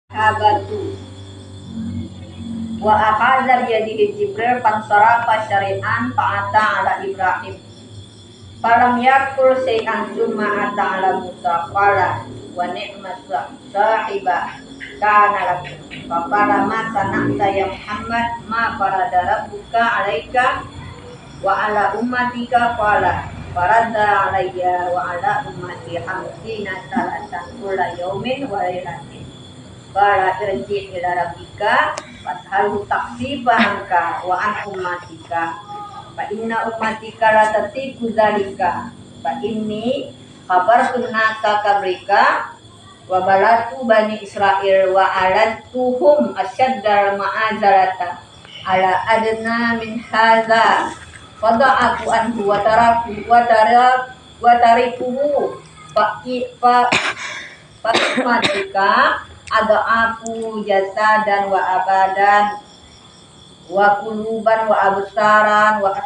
Habatu wa akhadha biyadihi Jibril fansarafa syari'an fa'ata ala Ibrahim falam yakul say'an summa ata ala Musa qala wa ni'mat sahibah kana lakum faqala sana'ta ya Muhammad ma farada rabbuka alaika wa ala ummatika qala farada alayya wa ala ummati hamsina salatan kulla yaumin wa lailatin qala irji ila rabbika fas'alhu taksibanka wa an ummatika fa inna ummatika la tatiku dzalika fa inni khabartu nasa kabrika wa balatu bani Israil wa alatuhum asyaddal ma'azalata ala adna min hadza fada'aku anhu wa tarikuhu fa umatika ada aku jasa dan wa abadan wa kuluban wa absaran wa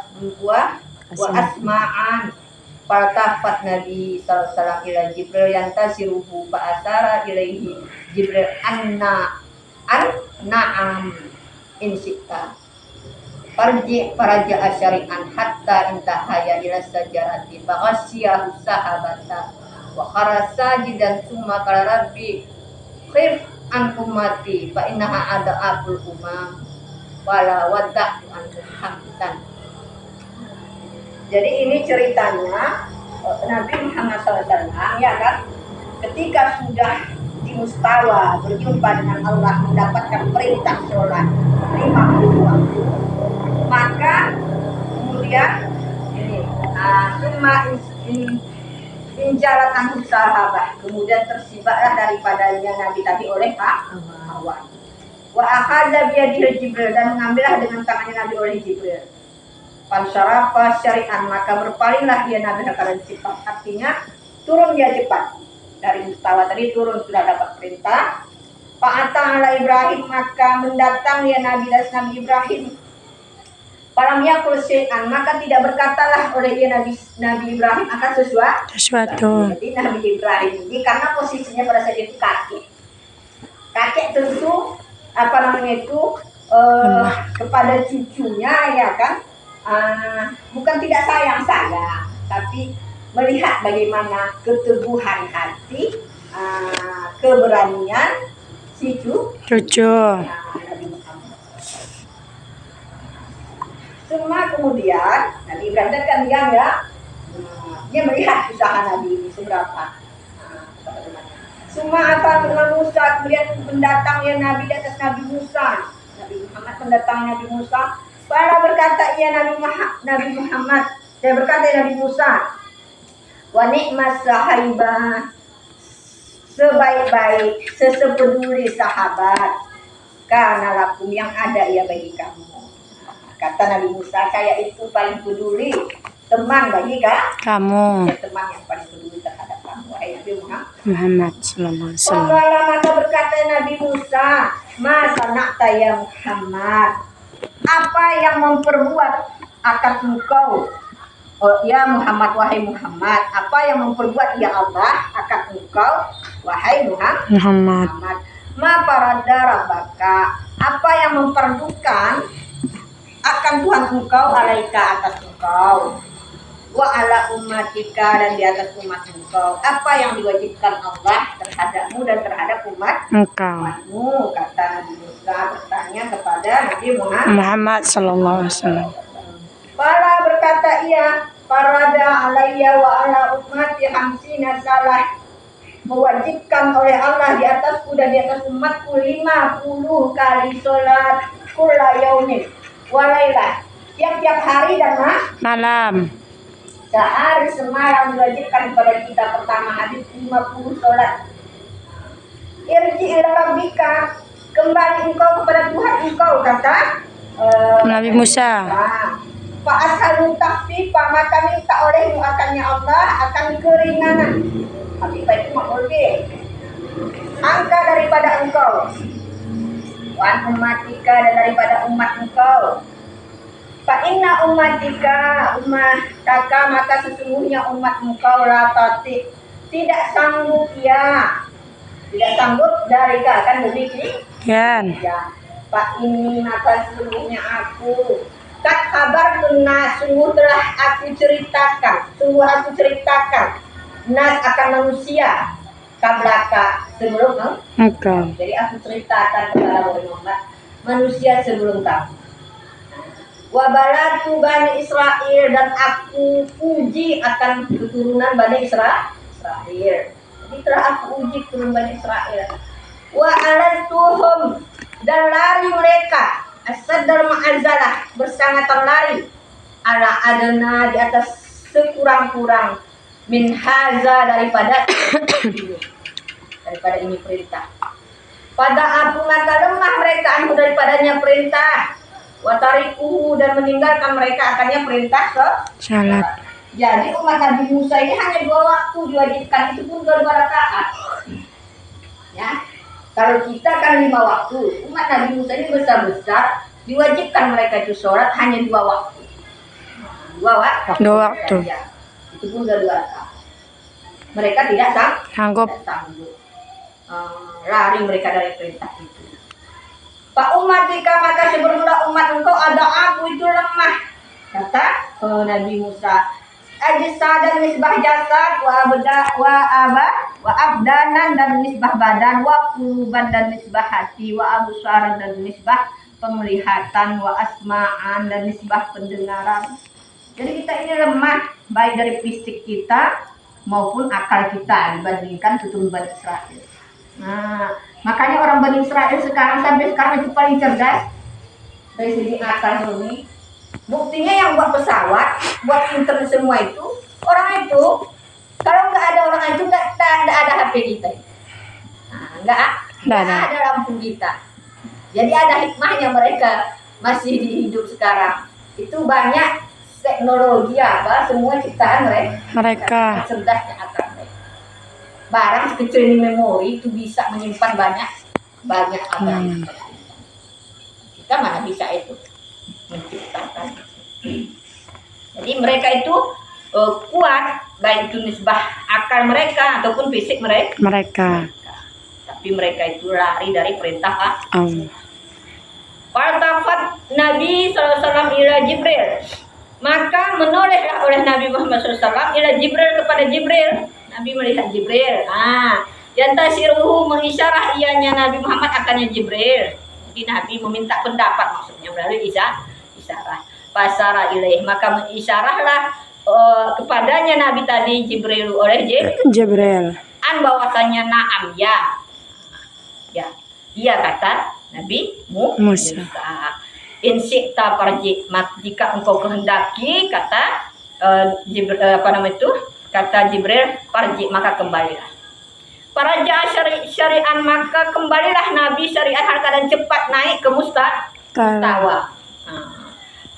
asma'an faltafat Nabi sallallahu alaihi wasallam ila Jibril yang tasiruhu fa asara ilaihi Jibril na'am in syi'ta faraja asyari'an hatta intahaya ila sajarati faghasyiyahu sahabata wa kharasa jidan summa qala rabbi khif an ummati fa innaha ada'abul umam wala wadda'tu anhum hamdan. Jadi ini ceritanya Nabi Muhammad SAW ya kan, ketika sudah di Mustawa berjumpa dengan Allah, mendapatkan perintah sholat 50 waktu, maka kemudian ini injalatan sahabat, kemudian tersibaklah daripadanya Nabi tadi oleh awan. Wa akhadha biyadihi Jibril, dan mengambillah dengan tangannya Nabi oleh Jibril. Fansarafa syari'an, maka berpalinglah dia Nabi dalam cepat, artinya turun dia cepat dari Mustawa tadi, turun sudah dapat perintah. Fa'ata ala Ibrahim, maka mendatang ya Nabi Ibrahim. Falam yakul syai'an, maka tidak berkatalah oleh dia Nabi Ibrahim akan sesuatu. Jadi Nabi Ibrahim ini karena posisinya pada saat itu kakek tentu kepada cucunya ya kan, bukan tidak sayang, tapi melihat bagaimana keteguhan hati, keberanian si cucu Nabi Muhammad. Semua kemudian Nabi Ibrahim kan dia melihat usaha Nabi ini seberapa. Semua Musa, kemudian mendatang ya Nabi di atas Nabi Musa. Nabi Muhammad mendatangi Nabi Musa. Para berkata ya Nabi Muhammad, saya berkata ya Nabi Musa, wa ni'mas sahabah, sebaik-baik, sesepeduli sahabat, karena lakum yang ada ya bagi kamu. Kata Nabi Musa, saya itu paling peduli teman bagi kamu. Ya, teman yang paling peduli terhadap kamu, wahai Nabi Muhammad sallallahu alaihi wasallam. Maka berkata Nabi Musa, ma sana'ta ya Muhammad, apa yang memperbuat akan engkau, ya Muhammad, wahai Muhammad, apa yang memperbuat ya Allah akan engkau, wahai Muhammad. Ma farada rabbaka, apa yang memperdukan akan Tuhan engkau alaika atas engkau, wa ala ummatika, dan di atas umat engkau, apa yang diwajibkan Allah terhadapmu dan terhadap umatmu, kata Nabi Musa bertanya kepada Nabi Muhammad sallallahu alaihi wasallam. Para berkata ia, farada alayya wa ala ummati hamsina salah, mewajibkan oleh Allah di atasku dan di atas umatku 50 kali sholat kulla yaumin wa lailah, tiap hari dan malam. Sehari semalam diwajibkan kepada kita. Pertama hadis 50 sholat. Irji ila rabbika, kembali engkau kepada Tuhan engkau, kata Nabi Musa. Fa ashalu takhfifa, maka minta olehmu akannya Allah akan keringanan. Tapi itu makhluk angka daripada engkau, wan ummatika, dan daripada umat engkau. Fa inna ummatika, maka sesungguhnya umat engkau latati, tidak sanggup ya Tidak sanggup dari akan demikian. Ya, Pak ini maka sesungguhnya aku tak kabar tunas sungguh telah aku ceritakan, nas akan manusia kablaka sebelum Jadi aku ceritakan kepada Muhammad manusia sebelum kamu. Wabalatu Bani Israel dan aku uji akan keturunan Bani Israel. Jadi telah aku uji keturunan Bani Israel. Wa alantuhum dan lari mereka asad dalam azalah bersangatan lari ala adana di atas sekurang-kurang min haza daripada ini perintah. Pada aku maka lemah mereka anu daripadanya perintah. Watariku dan meninggalkan mereka akannya perintah salat. Jadi umat Nabi Musa ini hanya 2 waktu diwajibkan, itu pun 2 rakaat. Ya, kalau kita kan 5 waktu, umat Nabi Musa ini besar-besar diwajibkan mereka itu sholat hanya 2 waktu. 2 waktu. Ya, itu pun 2 rakaat. Mereka tidak sanggup. Lari mereka dari perintah itu. Pak umat jika maka sebelumlah umat engkau ada aku itu lemah, kata Nabi Musa. Ajisa dan misbah jasad wa abdanan dan misbah badan wa quluban dan misbah hati wa absaran dan misbah penglihatan wa asma'an dan misbah pendengaran. Jadi kita ini lemah baik dari fisik kita maupun akal kita dibandingkan keturunan Israel. Nah, makanya orang Bani Israel sampai sekarang itu paling cerdas dari segi akal ini. Buktinya yang buat pesawat, buat internet semua itu, orang itu kalau nggak ada orang itu nggak ada HP kita. Nah, nggak ada lampu kita. Jadi ada hikmahnya mereka masih hidup sekarang. Itu banyak teknologi semua ciptaan mereka. Cerdasnya akal mereka. Barang sekecil ini memori itu bisa menyimpan banyak apa. Kita mana bisa itu menciptakan. Jadi mereka itu kuat baik itu nisbah akal mereka ataupun fisik mereka. Tapi mereka itu lari dari perintah Allah. Partafat Nabi SAW ila Jibril, maka menolehlah oleh Nabi Muhammad SAW ila Jibril kepada Jibril. Nabi melihat Jibril. Yantasiruhu mengisyarah ianya Nabi Muhammad akannya Jibril. Jadi Nabi meminta pendapat maksudnya melalui isyarah. Pasara ilaih maka mengisyarahlah kepadanya Nabi tadi Jibril oleh Jibril. Bahwasanya na'am ya. Ya. Dia kata Nabi Musa. In syi'ta farji, jika engkau kehendaki kata Jibril kata Jibril, farji maka kembalilah. Paraja syari'an maka kembalilah Nabi syariat keadaan cepat naik ke mustawa.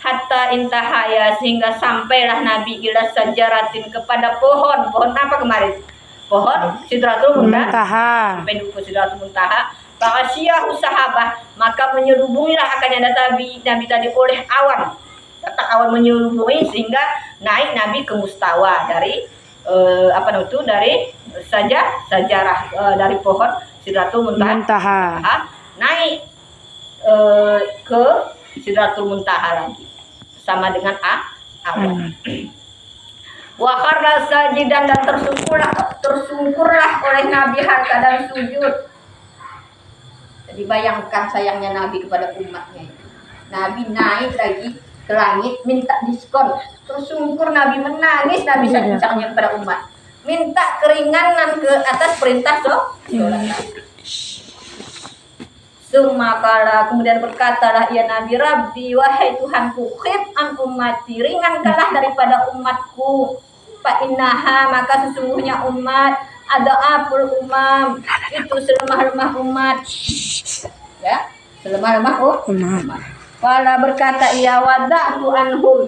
Hatta intahaya sehingga sampailah Nabi ila sajaratin kepada pohon apa kemarin? Pohon Sidratul Muntaha. Sampai ke Sidratul Muntaha. Fa'asyiyahu sahabah maka menyelubungilah akannya Nabi tadi oleh awan. Datang awan menyelubungi sehingga naik Nabi ke mustawa dari dari sajarah dari pohon Sidratul Muntaha. Naik ke Sidratul Muntaha lagi sama dengan awan. Wa kharra sajidan dan tersungkurlah oleh Nabi hal keadaan sujud. Jadi bayangkan sayangnya Nabi kepada umatnya itu. Nabi naik lagi ke langit minta diskon, tersungkur Nabi menangis Nabi sayangnya kepada umat, minta keringanan ke atas perintah Sumakala kemudian berkatalah ia Nabi Rabbi wahai Tuhanku khif an ummati ringankanlah daripada umatku fa innaha maka sesungguhnya umat ada apul umam itu selemah-lemah umat ya selemah-lemah umat. Wala berkata ia wada'tu anhum.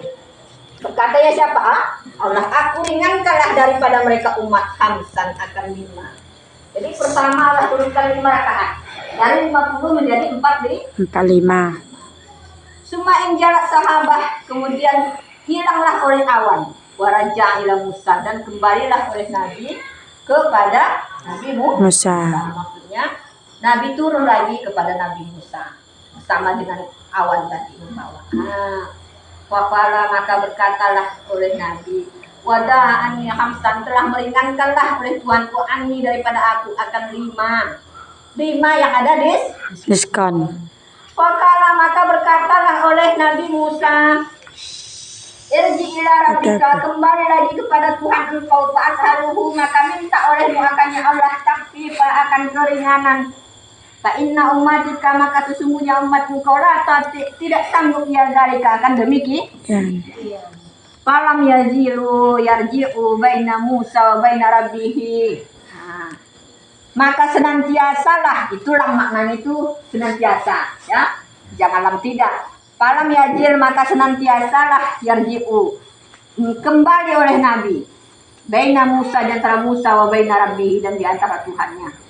Berkata ya siapa? Allah, aku ringankanlah daripada mereka umat hamsan akan 5. Jadi pertama Allah turunkan 5 rakaat. Dari 50 menjadi 45. Suma injalat sahabah kemudian hilanglah oleh awan. Waraja ila Musa dan kembalilah oleh Nabi kepada Nabi Musa. maksudnya Nabi turun lagi kepada Nabi Musa sama dengan awan tadi membawa. Wafala maka berkatalah oleh Nabi, wadah ani hamsan, telah meringankanlah oleh Tuhanku ani daripada aku akan 5 yang ada diskon. Wafala maka berkatalah oleh Nabi Musa, irji ila rabbika, kembali lagi kepada Tuhan engkau, fa'ashaluhu, maka minta olehmu akannya Allah takfifa, akan keringanan. Fa inna ummatika, maka sesungguhnya umatmu kau tidak sanggup ya dalika, akan demikian. Falam yarji'u baina Musa wa baina rabbihi. Maka senantiasalah, itulah maknanya itu senantiasa, ya. Janganlah tidak. Falam yajil, maka senantiasalah yarji'u, kembali oleh Nabi, baina Musa, di antara Musa, wa baina rabbihi, dan di antara Tuhannya.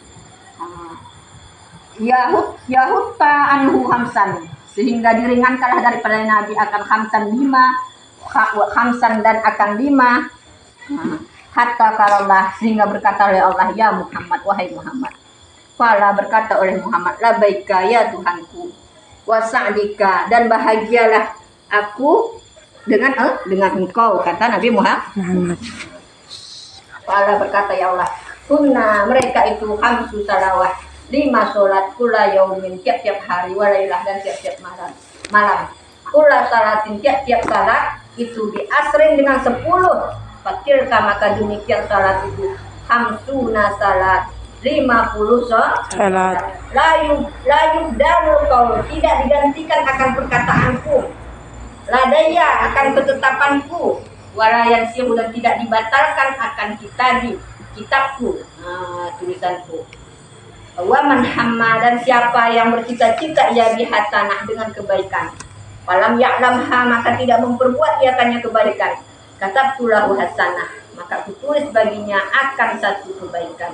Yahutta anhu hamsan, sehingga diringankanlah daripada Nabi akan hamsan 5, dan akan 5. Hatta kalallah, sehingga berkata oleh Allah, ya Muhammad, wahai Muhammad. Fala, berkata oleh Muhammad, labaika ya Tuhanku, wasa'dika, dan bahagialah aku dengan engkau, kata Nabi Muhammad. Fala, berkata ya Allah, kunna, mereka itu khamsu salawat, 5 sholat kula yaumin, tiap-tiap hari, walailah, dan tiap-tiap malam. Kula salatin, tiap-tiap salat itu di asrin dengan 10. Fatilka, maka demikian salat itu hamsuna salat, 50 salat. Layu dalu kau, tidak digantikan akan perkataanku, ladaya, akan ketetapanku, walayan sihu, dan tidak dibatalkan akan kitabku, tulisanku. Wa man hamma, dan siapa yang bercita-cita ia bihasanah, dengan kebaikan, falam ya'lamha, maka tidak memperbuat ia akannya kebaikan, katabtulahu hasanah, maka kutulis baginya akan 1 kebaikan.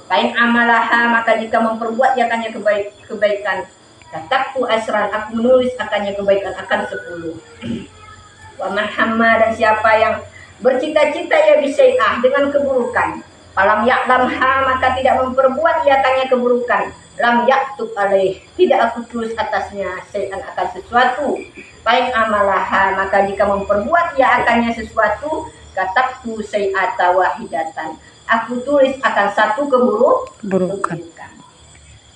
Fa'in amalaha, maka jika memperbuat ia akannya kebaikan, katabtu asran, aku menulis akannya kebaikan akan 10. Wa man hamma, dan siapa yang bercita-cita ia bisyai'ah, dengan keburukan, falam ya'lamha, maka tidak memperbuat ia akannya keburukan, lam yaktub alaih, tidak aku tulis atasnya syai'an, akan sesuatu. Fa'in amalaha, maka jika memperbuat ia akannya sesuatu, katabtu syai'ata wahidatan, aku tulis akan 1 keburukan.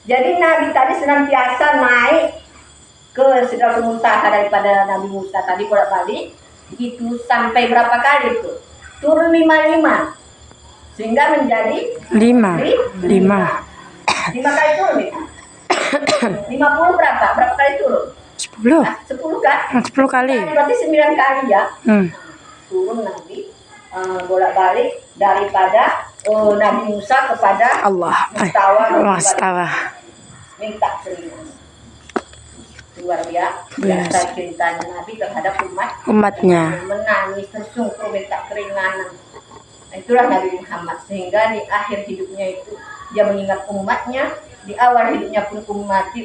Jadi Nabi tadi senantiasa naik ke Sidratul Muntaha daripada Nabi Musa tadi bolak-balik itu sampai berapa kali itu? Turun 55. Sehingga menjadi 5 kali turun itu. 50 berapa kali turun? 10. 10 kan? 10 kali. Berarti 9 kali ya. Turun Nabi bolak-balik daripada Nabi Musa kepada Allah. Mustawa. Minta keringanan. Luar biasa cintanya Nabi terhadap umatnya. Menangis tersungkur minta keringanan. Itulah Nabi Muhammad, sehingga di akhir hidupnya itu dia mengingat umatnya, di awal hidupnya pun mati.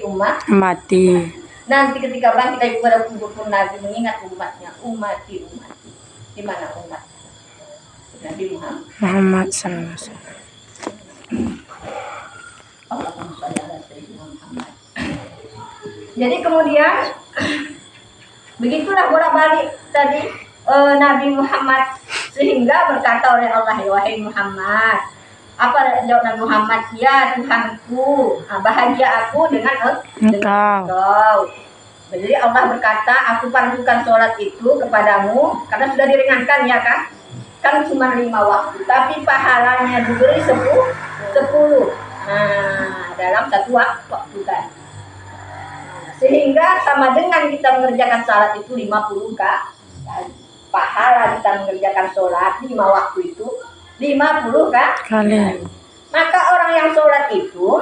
Nanti ketika bangkit dari kepada kubur pun Nabi mengingat umatnya, umati. Di mana umat? Nabi Muhammad sallallahu alaihi wasallam. Allahumma shalli ala sayyidina Muhammad. Jadi kemudian begitulah bolak-balik tadi Nabi Muhammad, sehingga berkata oleh Allah, wahai Muhammad, apa jawab Nabi Muhammad? Ya Tuhanku, bahagia aku dengan engkau. Jadi Allah berkata, aku fardukan sholat itu kepadamu karena sudah diringankan ya kan cuma 5 waktu, tapi pahalanya diberi 10. Dalam 1 waktu kan. Sehingga sama dengan kita mengerjakan sholat itu 50 kali. Pahala kita mengerjakan sholat 5 waktu itu 50 kali. Maka orang yang sholat itu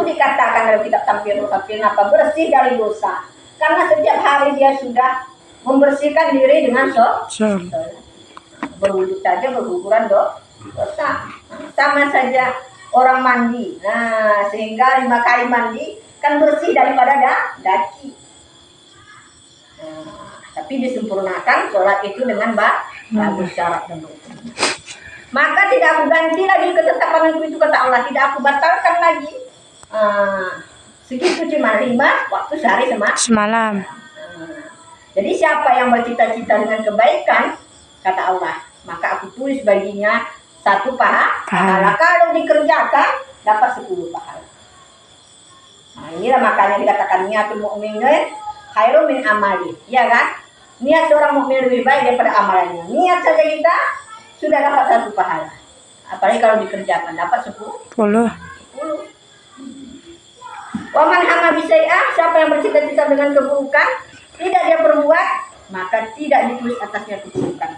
dikatakan dalam kitab Tampil apa, bersih dari dosa, karena setiap hari dia sudah membersihkan diri dengan sholat. Berwudu saja berguguran dosa. Sama saja orang mandi, sehingga 5 kali mandi kan bersih daripada daki. Tapi disempurnakan sholat itu dengan bagus syarat dan rukun. maka tidak aku ganti lagi ketetapanku itu, kata Allah, tidak aku batalkan lagi. Segitu cuma 5 waktu sehari semalam. Jadi siapa yang bercita-cita dengan kebaikan, kata Allah, maka aku tulis baginya 1 pahala. Kalau dikerjakan dapat 10 pahala. Nah, inilah makanya dikatakan niatul mu'minin khairun min amali, ya kan? Niat seorang mukmin lebih baik daripada amalannya. Niat saja kita sudah dapat 1 pahala. Apalagi kalau dikerjakan dapat 10. Waman hama bisai'ah, siapa yang bercita-cita dengan keburukan, tidak dia perbuat, maka tidak ditulis atasnya keburukan.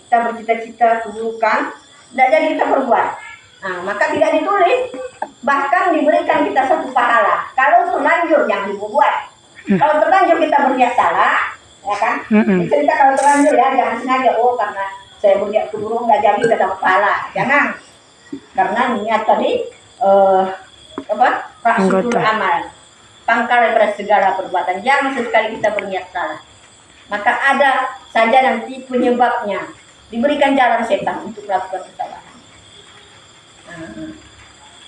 Kita bercita-cita keburukan, tidak jadi kita perbuat, maka tidak ditulis, bahkan diberikan kita 1 pahala. Kalau terlanjur yang dibuat. Kalau terlanjur kita berniat salah, ya kan? Cerita kalau terlanjur ya, jangan sengaja, karena saya berniat keburukan nggak jadi kita dapat pahala. Jangan, karena niat tadi rasul amal, pangkal daripada segala perbuatan. Jangan sesekali kita berniat salah, maka ada saja nanti penyebabnya, diberikan jalan setan untuk melakukan kesalahan.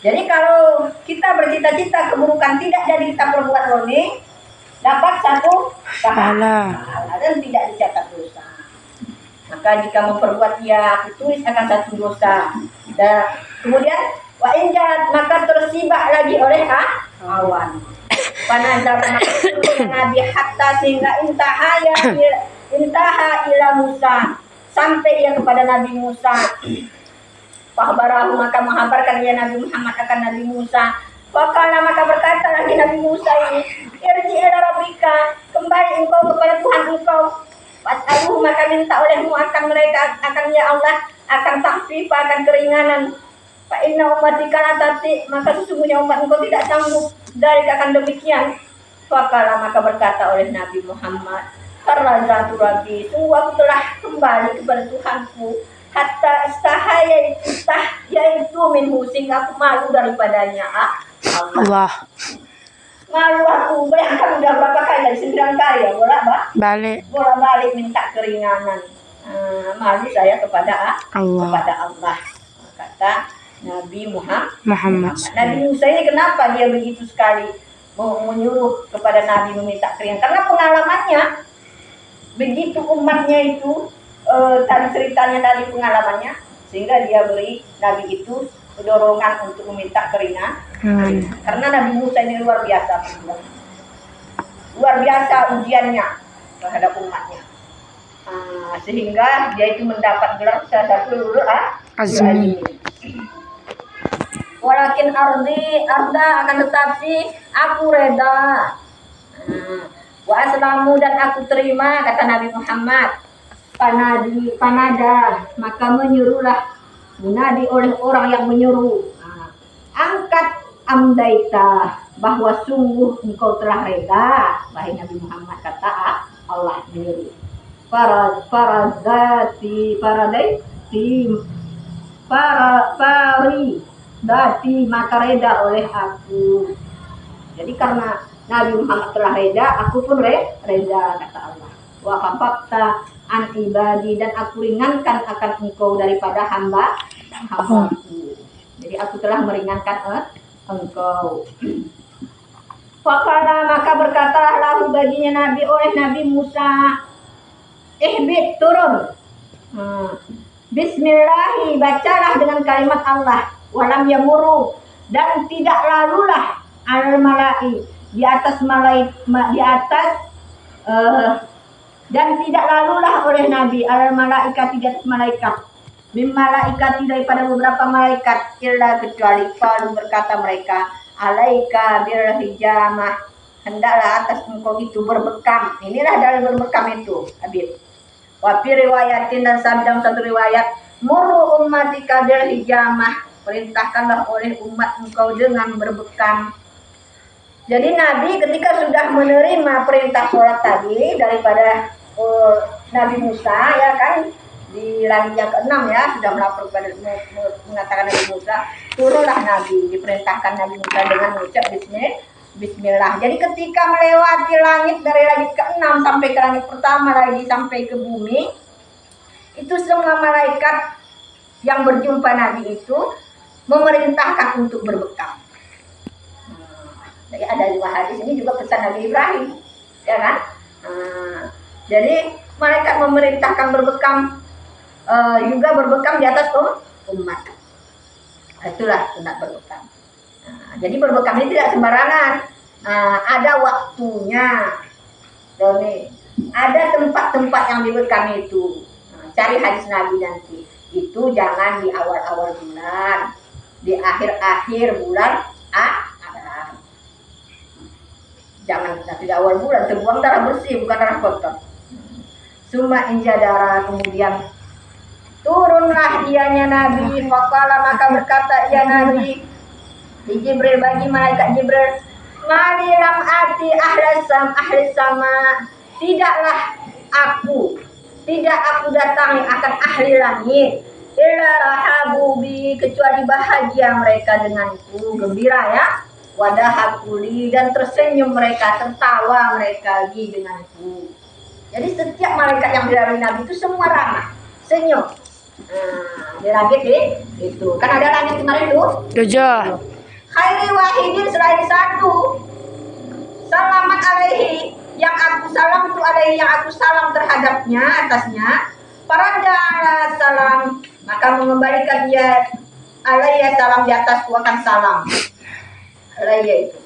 Jadi kalau kita bercita-cita keburukan tidak jadi kita perbuat murni, dapat 1 pahala dan tidak dicatat dosa. Maka jika memperbuat aku tulis akan 1 dosa. Dan kemudian wa injat, maka tersibak lagi oleh awan. Panazar Nabi hatta sehingga intaha ila Musa, sampai ia kepada Nabi Musa. Fahbarahu, maka menghabarkan ia Nabi Muhammad akan Nabi Musa. Fakala, maka berkata lagi Nabi Musa ini, irji ila rabbika, kembali engkau kepada Tuhan engkau. Was'aluhu, maka minta olehmu akan mereka, akan ya Allah, akan takhfif, akan keringanan. Fa inna ummatika la tati, maka sesungguhnya umat engkau tidak sanggup dari akan demikian. Fakala, maka berkata oleh Nabi Muhammad, Farazatu Rabbi, sungguh aku telah kembali kepada Tuhanku. Hatta yaitu minhu, sehingga aku malu daripadanya. Allah. Malu aku, bayangkan udah berapa kali, dari 9 kali ya, bolak-balik minta keringanan. Malu saya kepada Allah. Kata Nabi Muhammad. Nabi Musa ini kenapa dia begitu sekali menyuruh kepada Nabi meminta keringanan? Karena pengalamannya, begitu umatnya itu tadi ceritanya tadi pengalamannya, sehingga dia beri Nabi itu dorongan untuk meminta keringanan. Karena Nabi Musa ini luar biasa ujiannya terhadap umatnya, sehingga dia itu mendapat gelar salah satu ulul azmi. Walakin arda, akan tetapi aku reda, wa aslamu, dan aku terima, kata Nabi Muhammad. Panada, maka menyuruhlah, munadi oleh orang yang menyuruh, angkat amdaita, bahwa sungguh engkau telah reda, wahai Nabi Muhammad, kata Allah menyuruh. Paridati, maka reda oleh aku. Jadi karena Nabi Muhammad telah reda, aku pun reda, kata Allah. Wa khafafta an ibadi, dan aku ringankan akan engkau daripada hambaku. Jadi aku telah meringankan engkau. Fakala, maka berkatalah lahu baginya Nabi oleh Nabi Musa, ihbit, turun. Bismillahi, bacalah dengan kalimat Allah. Walam yamuru, dan tidak lalulah al malai, di atas dan tidak lalulah oleh Nabi al malaikat, di atas malaikat, bim malaikat, daripada beberapa malaikat, illa kecuali qalu, berkata mereka, alaika bil hijamah, hendaklah atas engkau itu berbekam. Inilah dari berbekam itu, Habib. Wa fi riwayatin, dan dalam satu riwayat, muru ummatika bil hijamah, perintahkanlah oleh umat engkau dengan berbekam. Jadi Nabi ketika sudah menerima perintah sholat tadi daripada Nabi Musa, ya kan, di langit yang ke-6 ya, sudah mengatakan Nabi Musa, turunlah Nabi, diperintahkan Nabi Musa dengan mengucap Bismillah. Jadi ketika melewati langit, dari langit ke-6 sampai ke langit pertama lagi, sampai ke bumi, itu semua malaikat yang berjumpa Nabi itu memerintahkan untuk berbekam. Jadi ada dua hadis ini juga pesan Nabi Ibrahim, ya kan? Jadi malaikat memerintahkan berbekam, juga berbekam di atas umat. Itulah sunat berbekam. Jadi berbekam ini tidak sembarangan. Ada waktunya. Ada tempat-tempat yang dibekam itu. Cari hadis Nabi nanti. Itu jangan di awal-awal bulan, di akhir-akhir bulan ada. Jangan di awal bulan, terbuang darah bersih bukan darah kotor. Summa injadara, kemudian turunlah ianya Nabi. Faqala, maka berkata ia Nabi di Jibril, bagi malaikat Jibril, mali lam ati ahli sama, tidak aku datangi akan ahli langit, illa rahabu bi, kecuali bahagia mereka denganku, gembira ya, wadahakuli, dan tersenyum mereka, tertawa mereka lagi denganku. Jadi setiap malaikat yang dilalui Nabi itu semua ramah, senyum. Di langit itu kan ada langit kemarin tuh 7. Khairi wahidin, selain satu, salamat alaihi, yang aku salam itu alaihi, yang aku salam terhadapnya, atasnya. Parada salam, maka mengembalikan dia alaihi salam, di atasku akan salam. Alaihi itu.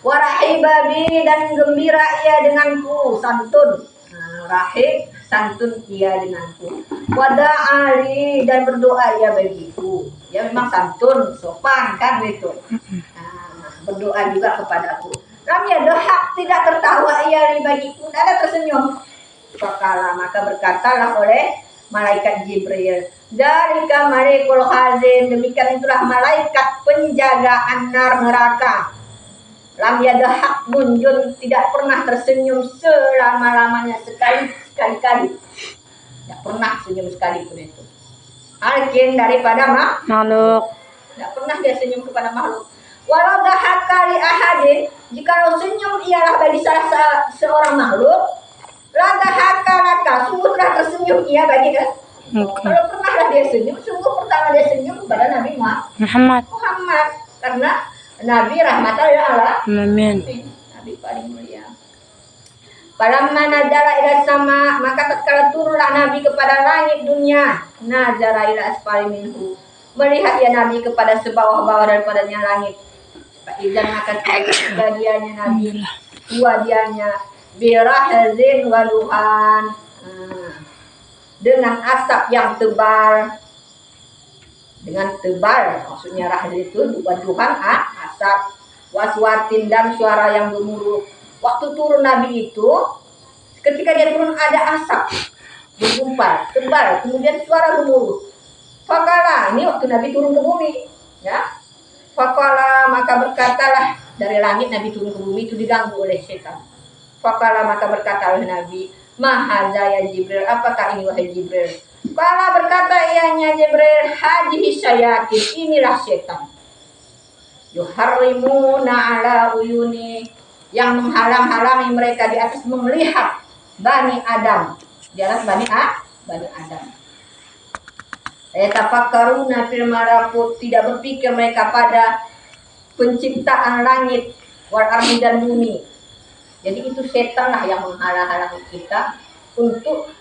Warahibabi, dan gembira ia denganku, santun. Rahib, santun ia denganku. Wada'ali, dan berdoa ia bagiku. Ya memang santun, sopan kan itu. Berdoa juga kepadaku. Lam yadhak, tidak tertawa ia bagiku, tidak ada tersenyum. Fakala, maka berkatalah oleh malaikat Jibril, dalika malaikul khazin, demikian itulah malaikat penjagaan neraka. Lam yadhak munjun, tidak pernah tersenyum selama-lamanya, sekali-kali. Tidak pernah senyum sekalipun itu. Alkin, daripada makhluk. Tidak pernah dia senyum kepada makhluk. Walau dahaka li ahadin, jikalau senyum ialah bagi salah seorang makhluk, la dahaka laka, sungguh telah tersenyum ia bagi dia. Kalau pernahlah dia senyum, sungguh pertama dia senyum kepada Nabi Muhammad. Karena Nabi rahmatan lil alamin. Nabi paling mulia. Falamma nazala ila sama, maka tatkala turunlah Nabi kepada langit dunia, nazara ila asfali minhu, melihat ya Nabi kepada sebawah-bawah daripadanya langit. Fa'izan, maka kejadiannya Nabi, wadiannya birahzin waluhan, dengan asap yang tebal. Dengan tebal, maksudnya rahzin itu waduhan, asap, waswatin, dan suara yang gemuruh. Waktu turun Nabi itu, ketika dia turun ada asap bergumpal, tebal, kemudian suara gemuruh. Fakala, ini waktu Nabi turun ke bumi, ya. Fakala, maka berkatalah, dari langit Nabi turun ke bumi itu diganggu oleh setan. Fakala, maka berkatalah Nabi, mahaza ya Jibril, apakah ini wahai Jibril? Kala, berkata ianya Jibril, hadhihi syayatin, inilah setan. Yuharrimuna ala uyuni, yang menghalang-halangi mereka di atas melihat Bani Adam, di atas Bani Adam. Yatafakkaruna fil malakut, tidak berpikir mereka pada penciptaan langit wal ardi dan bumi. Jadi itu setan lah yang menghalang-halangi kita untuk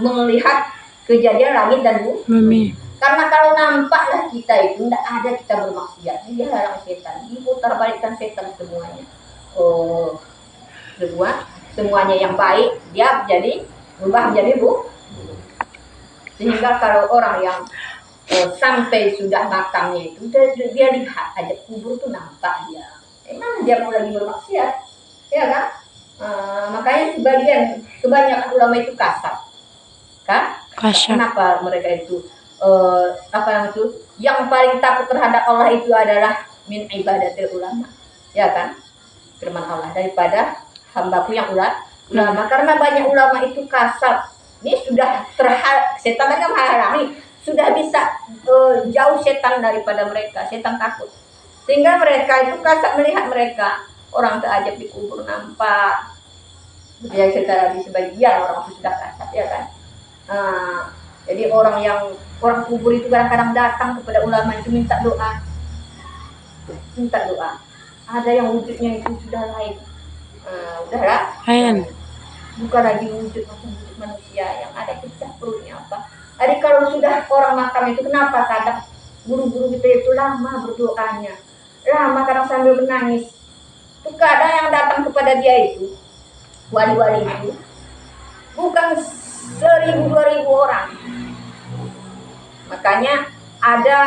melihat kejadian langit dan bumi. Karena kalau nampaklah kita itu tidak ada kita bermaksiat, dia halang setan, diputar balikkan setan semuanya. Semuanya yang baik dia berubah menjadi buruk. Sehingga kalau orang yang sampai sudah makamnya itu dia lihat aja kubur tuh nampak dia. Emang dia mau lagi bermaksiat, ya kan? Makanya kebanyakan ulama itu kasar, kan? Kenapa mereka itu yang paling takut terhadap Allah itu adalah min ibadatil ulama, ya kan? Firman Allah, daripada hambaku yang ulama. Karena banyak ulama itu kasar. Ini sudah setan kan menghalangi, sudah bisa jauh setan daripada mereka, setan takut. Sehingga mereka itu kasar melihat mereka. Orang terajab di kubur nampak. Ya secara di sebagian orang itu sudah kasar, ya kan. Jadi orang kubur itu kadang-kadang datang kepada ulama itu minta doa. Ada yang wujudnya itu sudah lain. Udahlah. Bukan lagi wujud manusia yang ada pecah perutnya apa. Jadi kalau sudah orang makam itu, kenapa kadang guru-guru kita itu lama berdoanya, lama kadang sambil menangis. Itu kadang yang datang kepada dia itu wali-wali itu bukan 1000-2000 orang. Makanya ada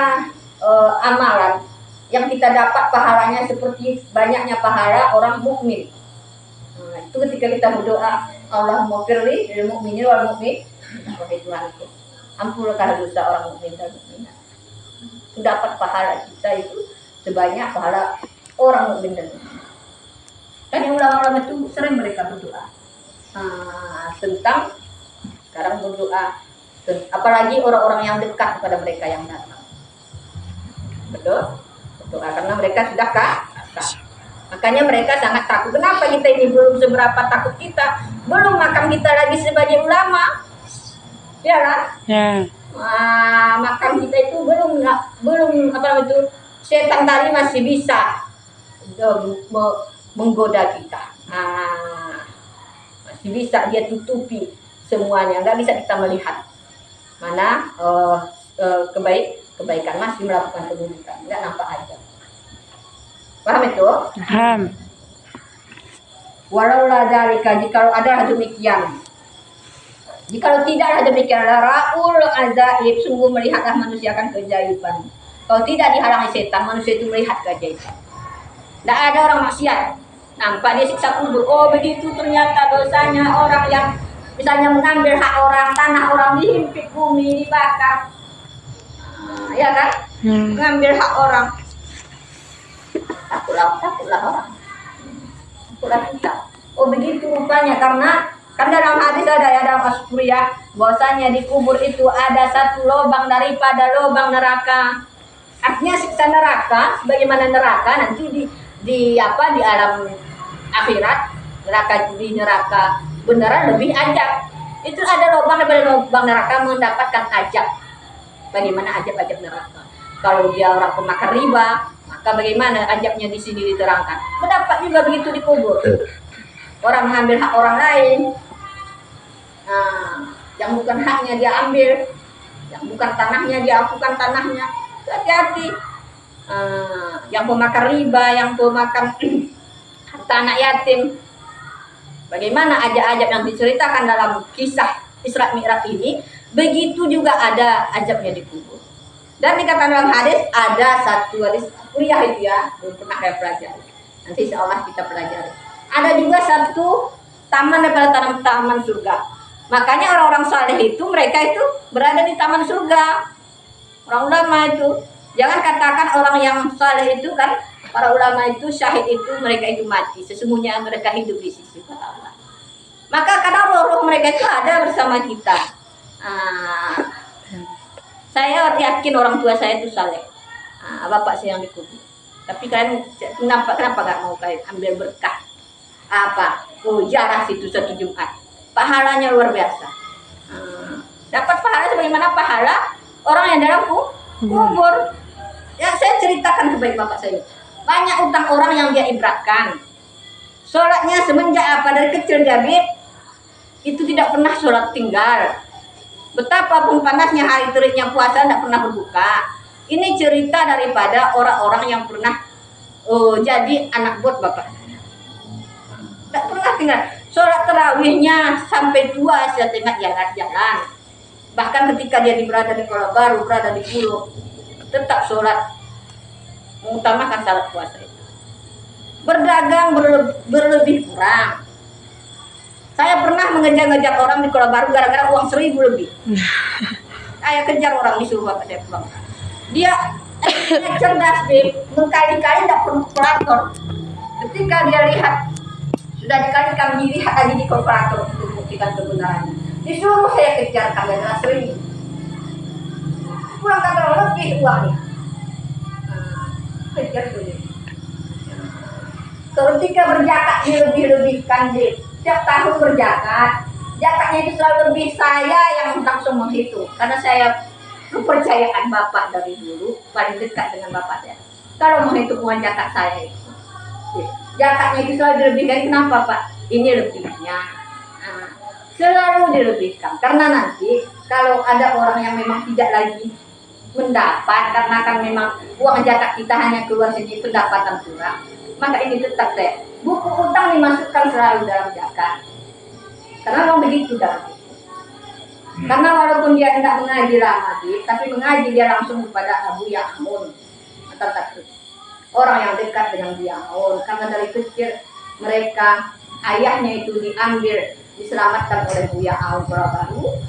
amalan yang kita dapat pahalanya seperti banyaknya pahala orang mukmin. Itu ketika kita berdoa, Allahumma firli lil mu'minin wal mu'min, wahai Tuhanku, ampunkanlah dosa orang mukmin dan mukminat. Dapat pahala kita itu sebanyak pahala orang mukmin dan mukminat. Kan ulama-ulama itu sering mereka berdoa tentang sekarang berdoa, apalagi orang-orang yang dekat kepada mereka yang datang. Betul? Berdoa karena mereka sudah kakak. Makanya mereka sangat takut. Kenapa kita ini belum seberapa takut kita? Belum makam kita lagi sebagai ulama, ya kan? Makam kita itu belum apa itu, setan tadi masih bisa menggoda kita. Masih bisa dia tutupi semuanya, nggak bisa kita melihat mana kebaikan, masih melakukan keburukan, nggak nampak aja. Paham itu? Paham. Walaulah dzalika, jikalau ada demikian. Jikalau tidaklah demikian, la raul azaib, sungguh melihatlah manusia akan keajaiban. Kalau tidak dihalangi setan, manusia itu melihat keajaiban. Tidak ada orang maksiat, nampak dia siksa kubur. Oh begitu ternyata dosanya orang yang misalnya mengambil hak orang, tanah orang, dihimpit bumi, dibakar. Ya kan? Mengambil hak orang. Takutlah orang. Takutlah kita. Oh begitu rupanya, karena kan dalam hadis ada ya, dalam As-Suriyah, bahwasanya di kubur itu ada satu lubang daripada lubang neraka. Artinya siksa neraka, sebagaimana neraka nanti di alam akhirat, neraka beneran lebih ajab. Itu ada lubang daripada lubang neraka mendapatkan ajab. Bagaimana ajab-ajab neraka? Kalau dia orang pemakan riba, maka bagaimana ajabnya di sini diterangkan. Mendapat juga begitu di kubur. Orang mengambil hak orang lain, yang bukan haknya dia ambil, yang bukan tanahnya dia apukan tanahnya. Hati-hati. Yang pemakan riba, yang pemakan harta anak yatim. Bagaimana ajab-ajab yang diceritakan dalam kisah Isra Mi'raj ini, begitu juga ada ajabnya di kubur. Dan dikatakan dalam hadis, ada satu hadis kuliah itu ya, belum pernah saya pelajari. Nanti insya Allah kita pelajari. Ada juga satu taman daripada taman surga. Makanya orang-orang saleh itu, mereka itu berada di taman surga. Orang ulama itu, jangan katakan orang yang saleh itu kan, para ulama itu syahid itu, mereka itu mati. Sesungguhnya mereka hidup di sisi Allah. Maka kadang roh-roh mereka itu ada bersama kita. Saya yakin orang tua saya itu saleh. Bapak saya yang dikubur. Tapi kalian kenapa nggak mau kalian ambil berkah? Apa? Jarah situ satu Jumat. Pahalanya luar biasa. Dapat pahala sebagaimana pahala orang yang dalam kubur. Ya saya ceritakan ke baik bapak saya. Banyak utang orang yang dia ibratkan. Sholatnya semenjak dari kecil Jabir itu tidak pernah sholat tinggal. Betapapun panasnya hari teriknya puasa tidak pernah berbuka. Ini cerita daripada orang-orang yang pernah jadi anak buat bapak. Tidak pernah tinggal. Sholat tarawihnya sampai tua saya tengah jalan-jalan. Bahkan ketika dia berada di Kuala Baru, berada di Pulau, tetap sholat, mengutamakan salat puasa itu. Berdagang berlebih kurang. Saya pernah mengejar-ngejar orang di Kuala Baru gara-gara uang 1000 lebih. Saya kejar orang, disuruh bapak saya pulang. Dia cerdas, berkali-kali tidak perlu kalkulator. Ketika dia lihat sudah dikali-kali dilihat lagi di kalkulator untuk membuktikan kebenarannya. Disuruh saya kejar karena 1000. Pulang kata lebih uangnya. Kejar dulu. Ketika berzakat dilebih-lebihkan, setiap tahun berzakat Jakaknya itu selalu lebih, saya yang langsung menghitung karena saya kepercayaan bapak dari dulu paling dekat dengan bapak saya. Kalau menghitung uang jakat saya itu, jakaknya itu selalu dilebihkan. Kenapa Pak? Ini lebihnya. Nah, selalu dilebihkan karena nanti kalau ada orang yang memang tidak lagi mendapat karena kan memang uang zakat kita hanya keluar segi pendapatan kurang, maka ini tetap saya buku utang dimasukkan selalu dalam zakat karena memang begitu dalam itu. Karena walaupun dia tidak mengaji lagi, tapi mengaji dia langsung kepada Abu Ya'mun atau orang yang dekat dengan Ya'mun, karena dari kecil mereka ayahnya itu diambil diselamatkan oleh Buya Aun Baru.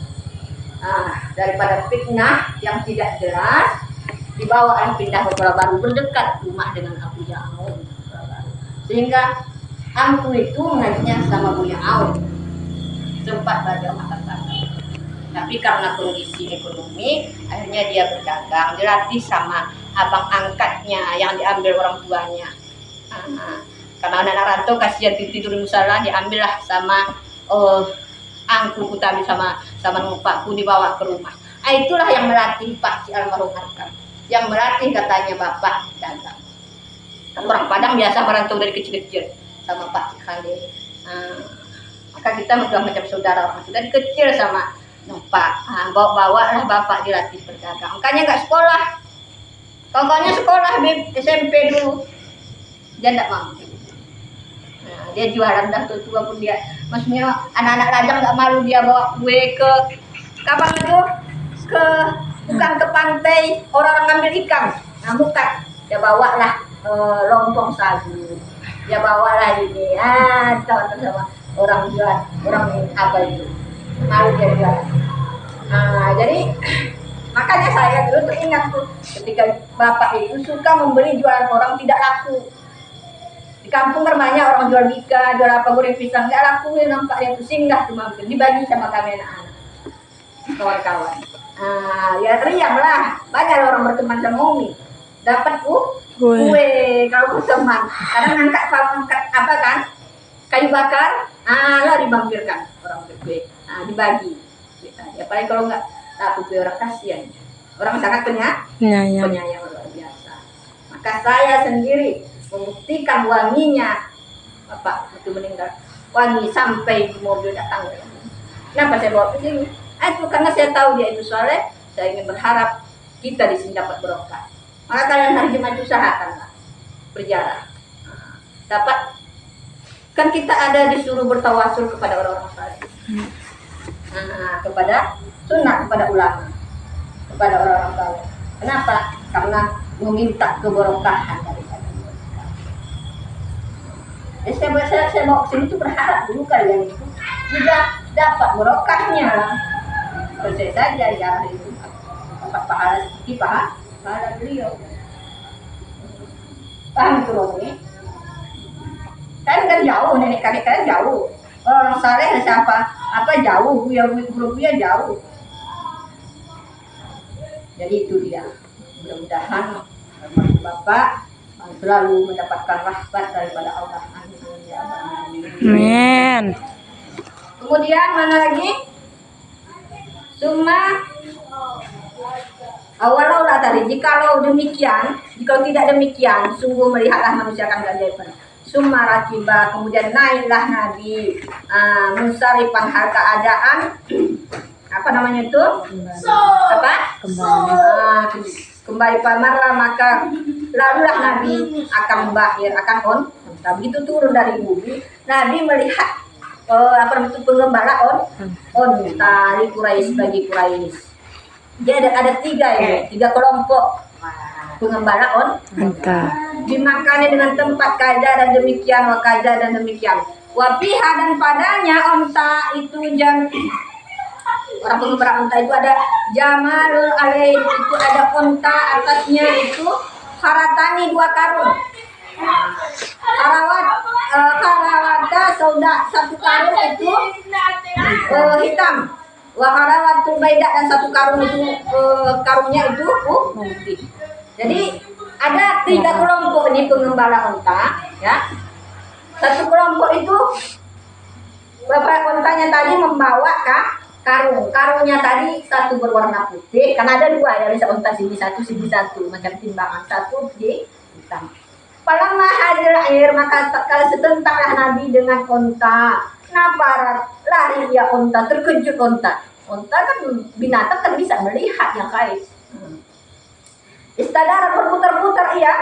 Daripada fitnah yang tidak jelas, dibawa oleh pindah ke Baru, berdekat rumah dengan Abu Aun, sehingga Angku itu mengajinya sama Buya Aun, sempat belajar makan. Tapi karena kondisi ekonomi, akhirnya dia berdagang, dilatih sama abang angkatnya yang diambil orang tuanya. Karena anak rantau kasihan tidur di musola, diambillah sama Angku Utami sama numpakku, dibawa ke rumah. Itulah yang melatih Pak Si almarhum Arkam, yang melatih katanya bapak dagang. Orang Padang biasa merantau dari kecil-kecil sama Pak Si Khalil. Maka kita sudah macam saudara orang sudah dari kecil sama numpak. Bawa lah bapak dilatih berdagang. Makanya nggak sekolah. Kawannya sekolah SMP dulu, dia tidak mampu. Dia jualan dah tua pun dia, maksudnya anak-anak lajang nggak malu dia bawa kue ke kapal itu, bukan ke pantai orang ngambil ikan, bukan, dia bawa lah lontong sagu, dia bawa lah ini, teman-teman sama orang jual, orang apa itu, malu dia jual. Jadi makanya saya dulu teringat tuh ketika bapak itu suka membeli jualan orang tidak laku. Di kampung banyak orang jual bika, jual apa, goreng pisang, nggak laku, nampak dia pusing dah cuma dibagi sama kami anak-anak, kawan-kawan. Ya teriak lah, banyak orang berteman sama Umi, dapat kue kalau berteman, kadang angkat apa kan, kayu bakar, lah dibampirkan orang kue, dibagi. Ya paling kalau nggak laku kue orang kasihan, orang sangat penyayang luar biasa. Maka saya sendiri membuktikan wanginya bapak itu meninggal, wangi sampai di mobil datang. Kenapa saya bawa ke sini? Itu karena saya tahu dia itu soleh. Saya ingin berharap kita di sini dapat berkah. Maka kalian hari Jumat usahakanlah berjalan. Dapat kan kita ada disuruh bertawasul kepada orang-orang soleh, kepada sunnah, kepada ulama, kepada orang-orang soleh. Kenapa? Karena meminta keberkahan dari saya mau kesini tuh berharap dulu kalian itu juga dapat berkahnya. Selesai saja ya itu dapat pahala seperti pahala beliau. Paham itu Romi? Kan jauh, nenek kakek kalian jauh. Orang saleh siapa? Apa jauh? Buya jauh. Jadi itu dia. Mudah-mudahan Bapak selalu mendapatkan rahmat daripada Allah. Amin. Kemudian mana lagi? Summa awalaulah tadi, jikalau tidak demikian, sungguh melihatlah manusia akan keajaiban. Summa rakiba, kemudian naiklah Nabi musarifan hal keadaan, apa namanya itu? Kembali pamarlah, maka lalulah Nabi akan bahir, akan begitu turun dari bumi, Nabi melihat itu penggembala onta di Quraisy, bagi Quraisy. Dia ada tiga kelompok penggembala onta. Dimakani dengan tempat kaza dan demikian, wakaza dan demikian. Wapiha, dan padanya onta itu orang penggembala onta itu ada jamalul alaih, itu ada onta atasnya itu haratani 2 karung. Harawata sauda, 1 karung itu hitam. Waharawatu baidak, dan 1 karung itu karungnya itu putih. Jadi ada 3 kelompok ini penggembala onta, ya. 1 kelompok itu Bapak ontanya tadi membawa karung. Karungnya tadi satu berwarna putih, kan ada dua ya, bisa onta sini satu macam timbangan, satu di hitam. Falamma hadir air, maka kala setentanglah Nabi dengan onta. Nabarat, lari ya onta, terkejut onta. Onta kan binatang kan bisa melihat yang lain. Istadara berputar-putar ia.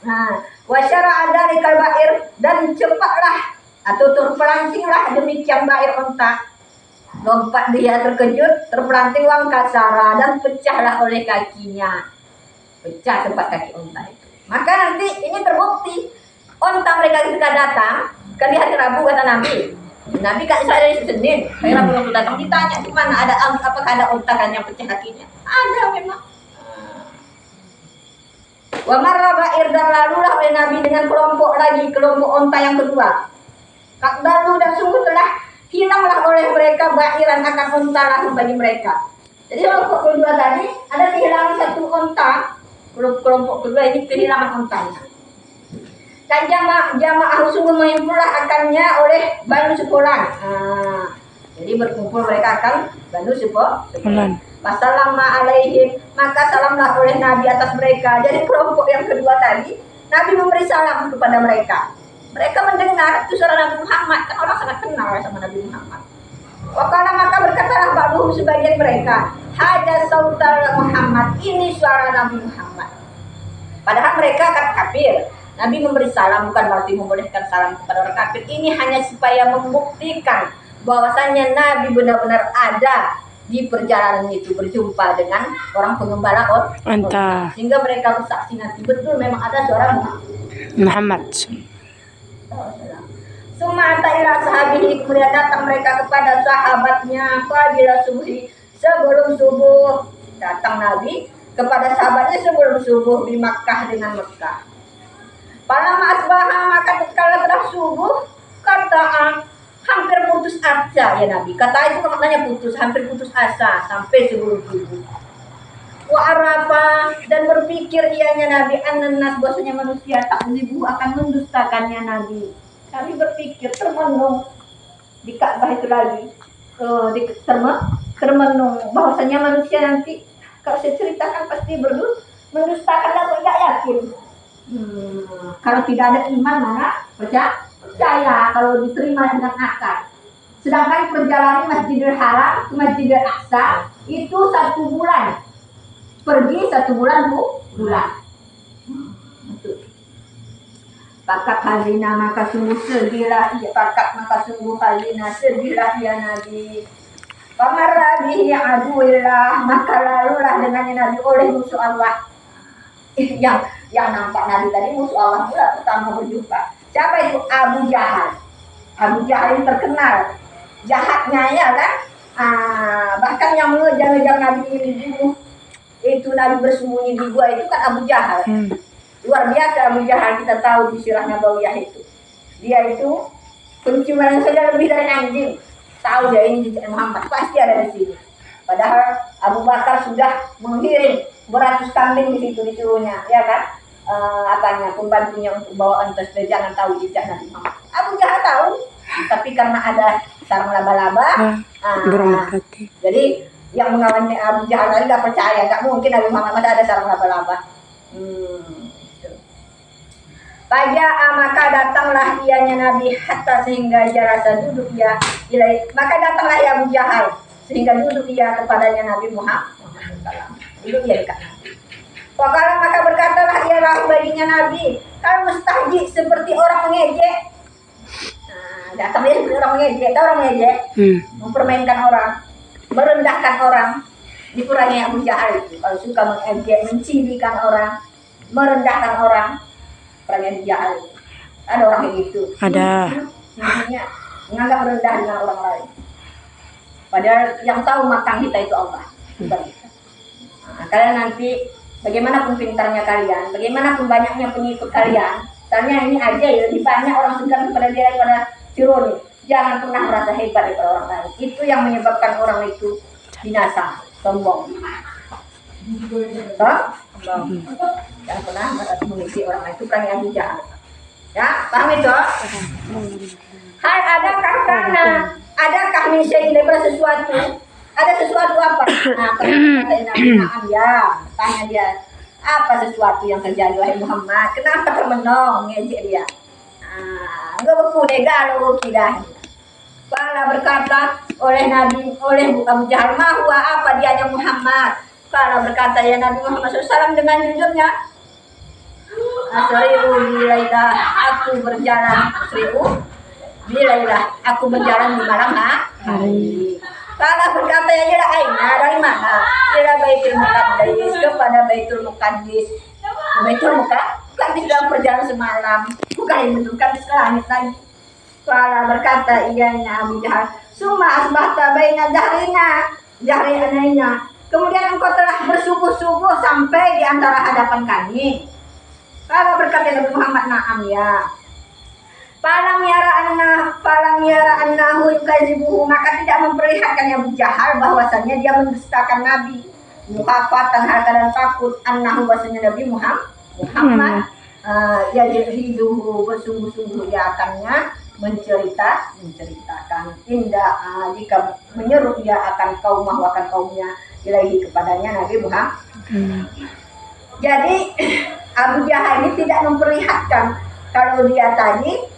Nah, wasyara dari kalbair, dan cepatlah atau terpelantinglah demikian bair onta. Lompat dia terkejut, terpelanting wang kasara, dan pecahlah oleh kakinya. Pecah tempat kaki onta itu. Maka nanti ini terbukti onta mereka ketika datang kan di hari Rabu kata Nabi. Nabi kan Israel dari Senin, hari Rabu waktu datang ditanya di mana ada apakah ada onta kan yang pecah kakinya? Ada memang. Wa marra ba'ir, dan lalulah oleh Nabi dengan kelompok onta yang kedua. Lalu dan sungguh telah hilanglah oleh mereka ba'iran akan onta lahum bagi mereka. Jadi kelompok kedua tadi ada kehilangan satu onta. Kelompok kedua ini kehilangan ontanya. Dan jamaah sungguh mengumpullah akannya oleh Banu Sepolan. Jadi berkumpul mereka akan Banu Sepolan. Wassalamu alaihim, maka salamlah oleh Nabi atas mereka. Jadi kelompok yang kedua tadi, Nabi memberi salam kepada mereka. Mereka mendengar itu suara Nabi Muhammad, kan orang sangat kenal sama Nabi Muhammad. Wakala maka berkatalah ba'duhum sebagian mereka, hada sautal Muhammad, ini suara Nabi Muhammad. Padahal mereka kan kafir. Nabi memberi salam bukan berarti membolehkan salam kepada orang kafir. Ini hanya supaya membuktikan bahwasannya Nabi benar-benar ada di perjalanan itu, berjumpa dengan orang pengembala onta. Sehingga mereka bersaksi nanti betul memang ada suara Muhammad. Sumata ila sahabihi, kemudian datang mereka kepada sahabatnya pada subuhi, sebelum subuh datang Nabi kepada sahabatnya sebelum subuh di Makkah dengan Mekah. Pada asbaha, maka tatkala telah subuh, kata hampir putus asa ya Nabi. Kata itu maknanya putus, hampir putus asa sampai sebelum subuh. Wa arafa, dan berpikir ianya Nabi annas, bahwasanya manusia takzibu akan mendustakannya Nabi. Kami berpikir termenung di Ka'bah itu lagi, termenung bahwasanya manusia nanti kalau saya ceritakan pasti mendustakan, dan tidak yakin. Kalau tidak ada iman mana percaya kalau diterima dengan akal. Sedangkan perjalanan Masjidil Haram ke Masjidil Aqsa itu 1 bulan. Pergi 1 bulan bulan. Pakat halina maka sungguh sedihlah ia, sedihlah ya Nabi. Pamarra bihi aduillah, maka lalulah dengannya Nabi oleh musuh Allah. Yang nampak Nabi tadi musuh Allah pula pertama berjumpa. Siapa itu? Abu Jahal. Abu Jahal ini terkenal jahatnya ya kan. Bahkan yang mengejar-ngejar Nabi ini dibunuh, itu Nabi bersembunyi di gua itu kan Abu Jahal. Luar biasa Abu Jahal, kita tahu di sirah Nabawiyah itu. Dia itu penciuman saja lebih dari anjing. Tahu dia ini jejak Muhammad, pasti ada di sini. Padahal Abu Bakar sudah mengirim beratus kambing di situ disuruhnya, ya kan? Pembantunya untuk bawa onta supaya jangan tahu jejak Nabi Muhammad. Abu Jahal tahu, tapi karena ada sarang laba-laba, jadi yang mengawalnya Abu Jahal tadi nggak percaya, nggak mungkin Nabi Muhammad masih ada sarang laba-laba. Maka datanglah ianya Nabi hatta sehingga jarasa duduk ia ilai. Maka datanglah ya Abu Jahal sehingga duduk ia kepadanya Nabi Muhammad. Duduk ia dekat Nabi. Wakala maka berkatalah ia lahu baginya Nabi, kalau mustahji seperti orang mengejek. Datang dia seperti orang mengejek, tahu orang mengejek? Mempermainkan orang, merendahkan orang. Dikurangi Abu Jahal itu kalau suka mengejek, mencirikan orang, merendahkan orang. Perangai Jahal itu. Ada orang yang gitu. Ada. Menganggap rendah dengan orang lain. Padahal yang tahu makan kita itu Allah. Kalian nanti bagaimanapun pintarnya kalian, bagaimanapun banyaknya pengikut kalian, misalnya ini aja ya lebih banyak orang segan kepada dia daripada Fir'aun. Jangan pernah merasa hebat daripada orang lain. Itu yang menyebabkan orang itu binasa, sombong. Sombong. Jangan pernah memiliki orang lain, itu perangai Abu Jahal. Ya, paham itu? Hal adakah karena adakah min syai'in daripada sesuatu? Ada sesuatu apa? Nah, kalau ya, tanya dia, apa sesuatu yang terjadi wahai Muhammad? Kenapa termenung ngejek dia? Enggak beku negalo kidah. Kala berkata oleh Nabi, oleh Abu Jahal, mahwa apa dianya Muhammad? Kala berkata ya Nabi Muhammad SAW dengan jujurnya, asri'u bilailah, aku berjalan, asri'u bilailah, aku berjalan di malam hari. Kala berkata ya ila aina, dari mana? Ila Baitul Muqaddis, kepada Baitul Muqaddis. Baitul Muqaddis dalam perjalanan semalam, bukan yang bentukkan di langit lagi. Kala berkata ianya Abu Jahal, summa asbahta baina jahrianaina. Kemudian engkau telah bersubuh-subuh sampai di antara hadapan kami. Kala berkata Nabi Muhammad, na'am ya. Falam yara annahu yukazibuhu, maka tidak memperlihatkan Abu Jahal bahwasanya dia mendustakan Nabi. Muhafatan harta dan takut annahu, bahwasanya Nabi Muhammad yajiduhu, bersungguh-sungguh dia akannya menceritakan indah jika menyeru dia akan kaumnya ilahi, kepadanya Nabi Muhammad. Jadi Abu Jahal ini tidak memperlihatkan kalau dia tadi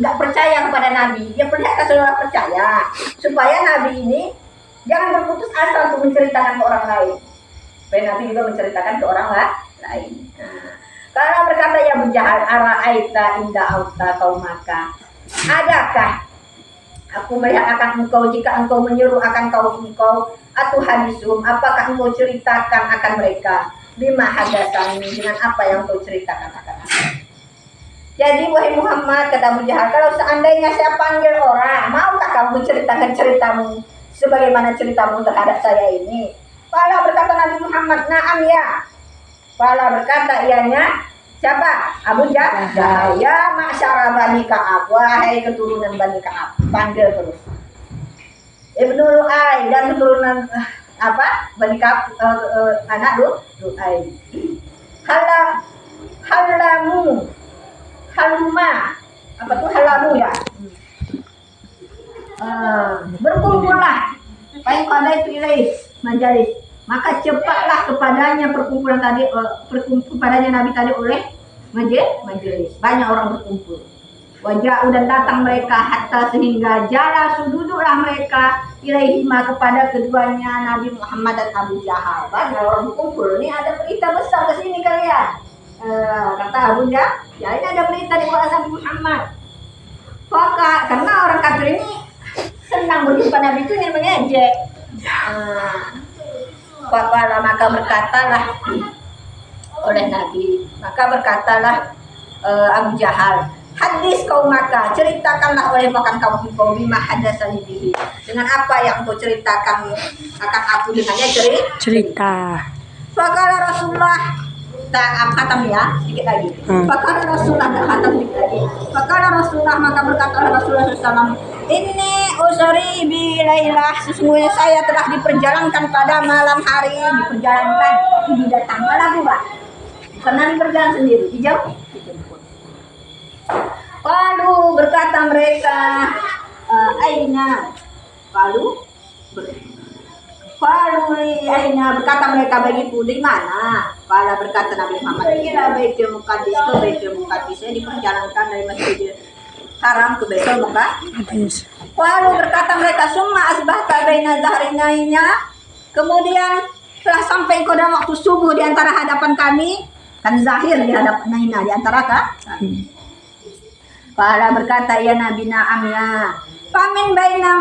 nggak percaya kepada Nabi. Dia perlihatkan saudara percaya supaya Nabi ini jangan berputus asa untuk menceritakan ke orang lain, supaya Nabi juga menceritakan ke orang lain. Karena berkata ya Abu Jahal, ara'aita inda auta qaumaka, adakah aku melihat akan engkau jika engkau menyeru akan kaum engkau, atau hadisum, apakah engkau ceritakan akan mereka, bima hadasani, dengan apa yang engkau ceritakan akan aku. Jadi wahai Muhammad, kata Abu Jahal, kalau seandainya saya panggil orang, maukah kamu menceritakan ceritamu sebagaimana ceritamu terhadap saya ini? Fala berkata Nabi Muhammad, na'am ya. Fala berkata ianya, siapa? Abu Jahal. Ya ma'syara Bani Ka'ab, wahai keturunan Bani Ka'ab. Panggil terus. Ibnu Lu'ay dan keturunan Bani Ka'ab, anak Lu'ay. Halamu ya. Berkumpullah. Baik pada itu majalis. Maka cepatlah kepadanya perkumpulan tadi, kepadanya Nabi tadi oleh majelis. Banyak orang berkumpul. Wajah dan datang mereka hatta sehingga jala duduklah mereka ilaihima kepada keduanya Nabi Muhammad dan Abu Jahal. Banyak orang berkumpul. Ini ada berita besar ke sini kalian. Kata Abu Jahal, ya ini ada berita di bawah Nabi Muhammad. Karena orang kafir ini senang berjumpa Nabi itu yang mengejek. Maka berkatalah oleh Nabi, Abu Jahal, hadis kau maka ceritakanlah oleh makan kaum engkau bima hadasani bihi, dengan apa yang kau ceritakan akan aku dengannya cerita. Fakala Rasulullah khatam ya sedikit lagi. Fakala Rasulullah khatam sedikit lagi. Fakala Rasulullah, maka berkata Rasulullah SAW, ini usari bilailah, sesungguhnya saya telah diperjalankan pada malam hari, diperjalankan, didatang malam pula, karena berjalan sendiri, dijauh. Lalu berkata mereka, aina, aina berkata mereka bagiku di mana? Pada berkata Nabi Muhammad, ila Baitul Muqaddis, ke Baitul Muqaddis, saya diperjalankan dari Masjidil Haram ke Baitul Muqaddis. Lalu berkata mereka, summa asbahta baina zahrinainya, kemudian telah sampai pada waktu subuh di antara hadapan kami, kan zahir di hadapan naina di antara kami. Pada berkata ya Nabi, na'am ya. Famin baina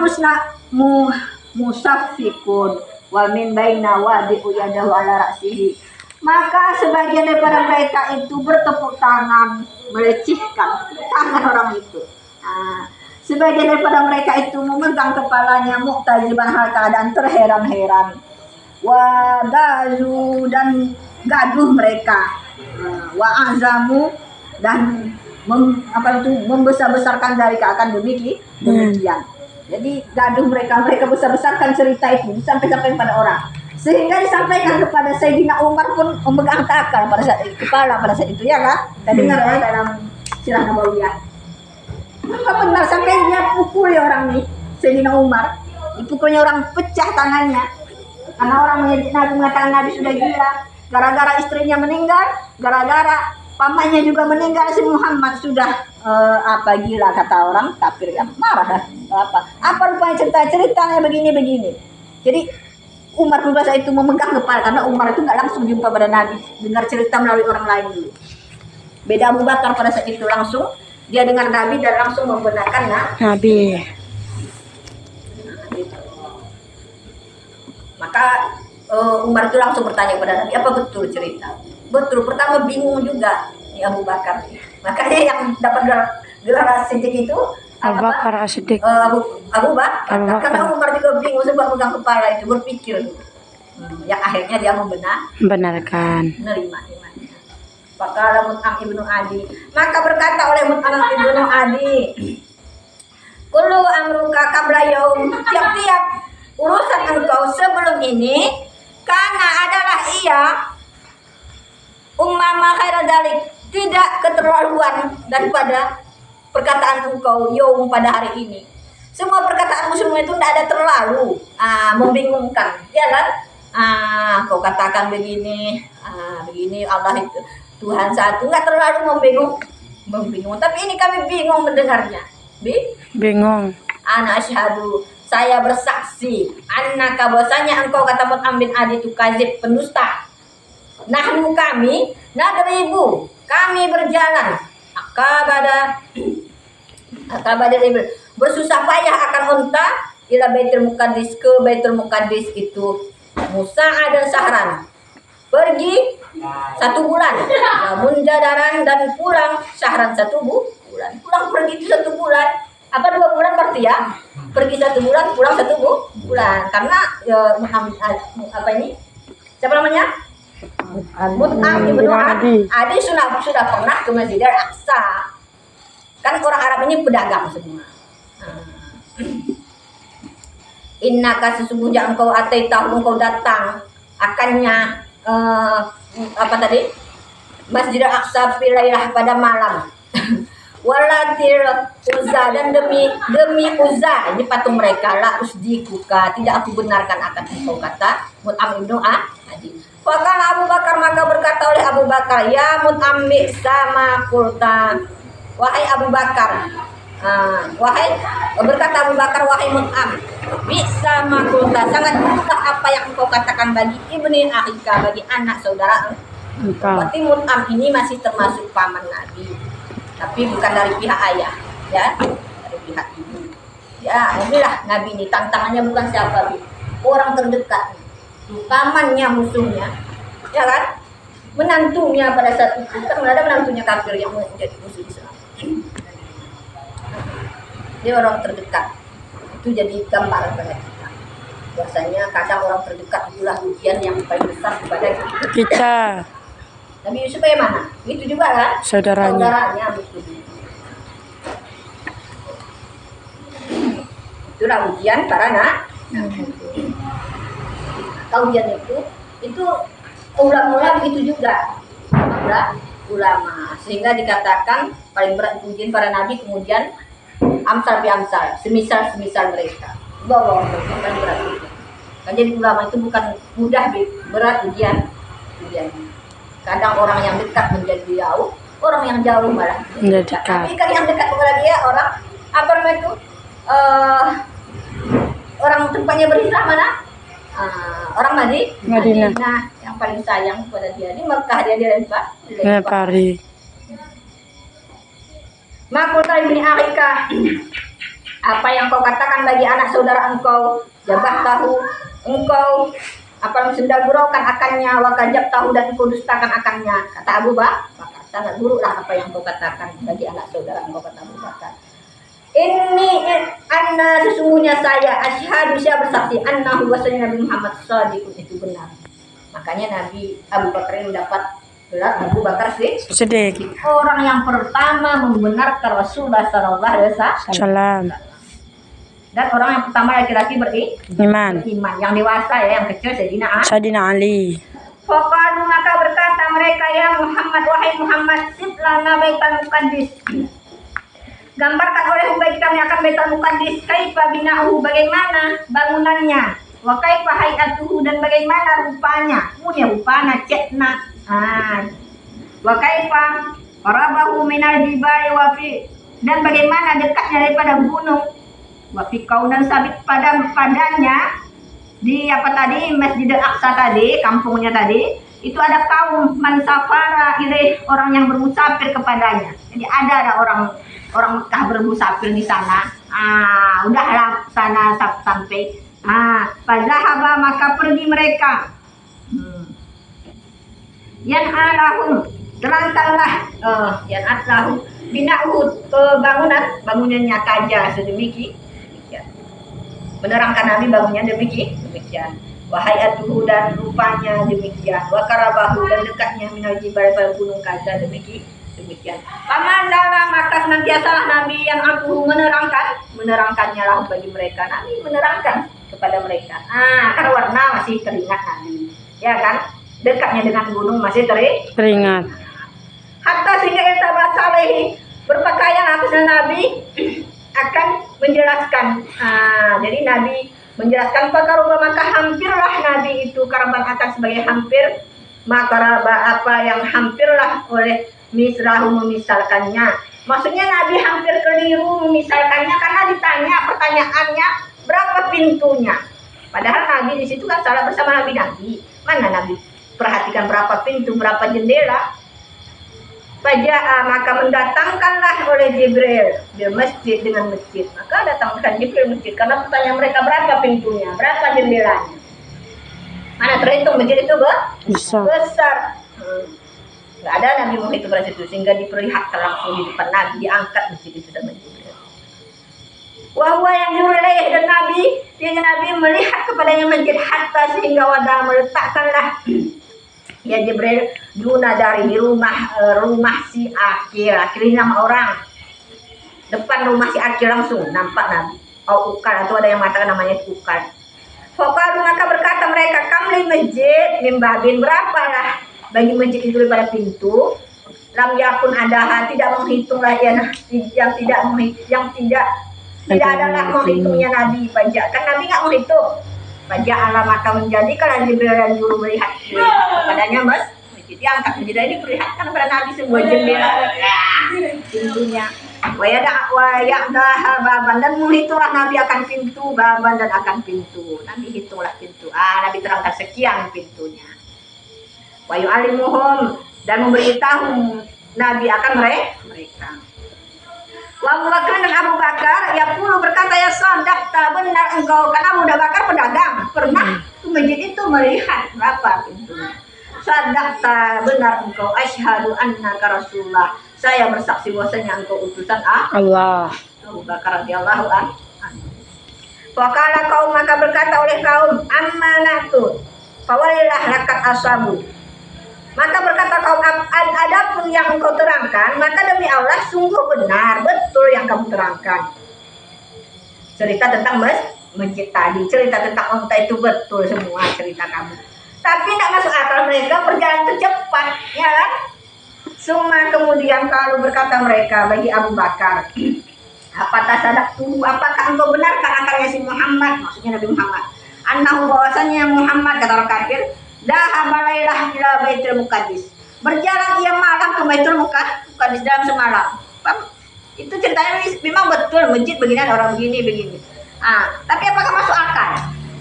musaffikun wa min baina wadi'u yadahu ala ra'sihi. Maka sebagian daripada mereka itu bertepuk tangan, melecehkan tangan orang itu. Sebagian daripada mereka itu memegang kepalanya, mu'taziban hal keadaan terheran-heran. Wadazu dan gaduh mereka. Wa azamu dan membesar-besarkan dari akan demikian. Jadi gaduh mereka besar-besarkan cerita itu sampai pada orang. Sehingga disampaikan kepada Sayyidina Umar pun memegang takal pada saat kepala pada saat itu, ya kan? Kita dengar ya dalam Sirah Nabawiyah. Maka benar sampai dia pukul ya orang nih, Sayyidina Umar. Dipukulnya orang, pecah tangannya. Karena orang Nabi mengatakan Nabi sudah gila. Gara-gara istrinya meninggal, gara-gara pamannya juga meninggal, si Muhammad sudah gila kata orang kafir, yang marah apa rupanya ceritanya begini. Jadi Umar bin Khattab itu memegang kepala karena Umar itu nggak langsung jumpa pada Nabi, dengar cerita melalui orang lain dulu. Beda Abu Bakar pada saat itu langsung dia dengar Nabi dan langsung membenarkan Nabi. Maka Umar itu langsung bertanya kepada Nabi, apa betul cerita? Betul. Pertama bingung juga Abu Bakar. Makanya yang dapat gelar As-Siddiq itu Abu Bakar As-Siddiq. Abu Bakar. Karena Umar juga bingung sebab pegang kepala itu, berpikir. Yang akhirnya dia membenarkan. Menerima. Faqala Mut'am ibnu Adi. Maka berkata oleh Mut'am ibnu Adi, kullu amruka qabla yaum. Tiap-tiap urusan engkau sebelum ini karena adalah ia ummama khairadalik, tidak keterlaluan daripada perkataan engkau yaum pada hari ini. Semua perkataanmu semua itu tidak ada terlalu membingungkan, ya kan? Kau katakan begini, begini Allah itu Tuhan satu, nggak terlalu membingung. Tapi ini kami bingung mendengarnya. Bingung. Ana asyhadu, saya bersaksi, annaka bahwasanya engkau kata Mut'am bin Adi itu kadzib, pendusta. Nahnu kami nadribu, kami berjalan akabada bersusah payah akan unta ila Baitul Muqaddis, ke Baitul Muqaddis itu Musa dan Sahran, pergi 1 bulan, munjadaran dan pulang Sahran 1 bulan. Pulang pergi itu 1 bulan, apa 2 bulan berarti ya? Pergi 1 bulan, pulang 1 bulan. Karena apa ini? Siapa namanya? Mut'am ibnu Adi sudah pernah ke Masjidil Aqsa. Kan orang Arab ini pedagang semua. Innaka sesungguhnya engkau ataitahu, engkau datang akannya apa tadi? Masjidil Aqsa filailah pada malam. Walatil Uzza, dan demi Uzza, ini patung mereka, la usdikuka, tidak aku benarkan akan engkau, kata Mut'am ibnu Adi. Fakala Abu Bakar, maka berkata oleh Abu Bakar, ya Mut'am sama kulta, wahai Abu Bakar, berkata Abu Bakar, wahai Mut'am, sama kulta, sangat buruklah apa yang engkau katakan bagi ibni akhika, bagi anak saudara engkau. Berarti Mut'am ini masih termasuk paman Nabi, tapi bukan dari pihak ayah, ya, dari pihak ibu. Ya, inilah Nabi ini, tantangannya bukan siapa, orang terdekat, pamannya, musuhnya, ya kan, menantunya pada saat itu kan ada menantunya kafir yang menjadi musuh Islam. Dia orang terdekat, itu jadi gambaran pada kita. Biasanya kadang orang terdekat itulah ujian yang paling besar kepada kita. Nabi Yusuf bagaimana? Itu juga kan? Saudaranya Yusuf. Itulah ujian para ujian itu ulama begitu juga, ulama, sehingga dikatakan paling berat ujian para nabi, kemudian amsal bi amsal, semisal mereka. Bahwa paling berat ujian. Kan jadi ulama itu bukan mudah, berat ujian. Kadang orang yang dekat menjadi jauh, orang yang jauh malah menjadi dekat. Tapi kan yang dekat kepada dia orang apa namanya itu? Orang tempatnya berhijrah mana? Orang Madinah yang paling sayang kepada dia. Di Mekah dia dilempari. Makul ibni akhika, apa yang kau katakan bagi anak saudara engkau, jabah tahu engkau apa mensendaguraukan akannya, wakajab tahu dan engkau dustakan akannya, kata Abu Bakar. Sangat buruklah apa yang kau katakan bagi anak saudara engkau, kata Abu Bakar. Ini anna sesungguhnya saya asyhadu, saya bersaksi annahu wasanya Nabi Muhammad shadiqun, itu benar. Makanya Nabi Abu Bakar ini mendapat gelar Abu Bakar Siddiq, orang yang pertama membenarkan Rasulullah sallallahu alaihi wasallam. Dan orang yang pertama laki-laki beriman. Yang dewasa ya, yang kecil Sayyidina Ali. Faqalu maka berkata mereka, ya Muhammad, wahai Muhammad, sif lana baital muqaddis. Gambarkan olehmu bagi kami akan baital muqaddis, kaifa bina'uhu, bagaimana bangunannya, wa kaifa hay'atuhu, dan bagaimana rupanya, rupanya cetna. Wa kaifa qarabahu minal jibali wa fi, dan bagaimana dekatnya daripada gunung, wa fi kaunan sabit padanya di Masjid Al-Aqsa tadi, kampungnya tadi, itu ada kaum mansafara ilaih, orang yang bermusafir kepadanya. Jadi ada orang Mekah bermusafir di sana. Udahlah sana sampai. Fadzahaba, maka pergi mereka. Yan'alahum, terlantarlah yan'alahum bina'ud, bangunannya kaja sedemikian. Menerangkan Nabi bangunnya demikian. Wahayatuhu, dan rupanya demikian. Wa karabahu, dan dekatnya minal jibal pada gunung kaza demikian. Pamandara, maka senantiasa Nabi yang aku menerangkannya lah bagi mereka. Nabi menerangkan kepada mereka. Kan warna masih teringat Nabi, ya kan? Dekatnya dengan gunung masih teringat. Hatta sehingga itabat alaihi, berpakaian atasnya Nabi akan menjelaskan. Jadi Nabi menjelaskan pakarubah, maka hampirlah Nabi itu, karaban akan sebagai hampir, maka apa yang hampirlah oleh misrahu, memisalkannya. Maksudnya Nabi hampir keliru memisalkannya karena ditanya pertanyaannya berapa pintunya. Padahal Nabi di situ kan salah bersama Nabi. Mana Nabi perhatikan berapa pintu, berapa jendela. Faja'a, maka mendatangkanlah oleh Jibril di masjid, dengan masjid. Maka datangkan Jibril masjid karena pertanyaan mereka berapa pintunya, berapa jendelanya. Mana terhitung masjid itu besar. Nggak ada Nabi menghitung pada situ, sehingga diperlihatkan langsung di depan Nabi, diangkat masjid itu sama Jibril. Wahwa yang yurulaih, dan Nabi melihat kepadanya masjid, hatta sehingga wadah meletakkanlah ya Jibril duna dari di rumah si Akil ini nama orang, depan rumah si Akil langsung nampak Nabi. Ukal, atau ada yang mengatakan namanya Ukal. Faqalu, maka berkata mereka, kamli masjid mimbabin, berapalah bagi masjid itu daripada pintu. Lam yakun adaha, tidak menghitunglah yang tidak adalah menghitungnya Nabi. Pajak kan Nabi nggak menghitung. Pajak Allah, maka menjadikan Jibril dan juru melihat kepadanya masjid, diangkat menjadi diperlihatkan kepada Nabi sebuah jendela pintunya. Wayakdah baban, dan menghitunglah Nabi akan pintu, baban, dan akan pintu. Nabi hitunglah pintu. Nabi terangkan sekian pintunya. Wayu alimuhum, dan memberitahu Nabi akan mereka. Wa Abu Bakar, dan Abu Bakar yaqulu, berkata, ya sadaqta, benar engkau, karena Abu Bakar pedagang, pernah ke masjid itu melihat berapa pintunya. Sadaqta, benar engkau, asyhadu annaka rasulullah, saya bersaksi bahwasanya engkau utusan Allah. Abu Bakar radhiyallahu anhu. Wa qala kaum, maka berkata oleh kaum, ammanatu fawalilah lakat asabu, maka berkata kaum, adapun yang engkau terangkan, maka demi Allah sungguh benar, betul yang kamu terangkan. Cerita tentang masjid tadi, cerita tentang unta itu betul semua cerita kamu. Tapi tidak masuk akal mereka berjalan itu cepat, ya kan? Semua kemudian kalau berkata mereka bagi Abu Bakar, apakah sadaqtu, apakah engkau benarkan akalnya si Muhammad, maksudnya Nabi Muhammad, annahu, bahwasanya Muhammad, kata orang kafir, dahabalailah ila Baitul Muqaddis, berjalan ia malam ke Baitul Muqaddis dalam semalam. Itu ceritanya memang betul, masjid begini, ada orang begini. Tapi apakah masuk akal?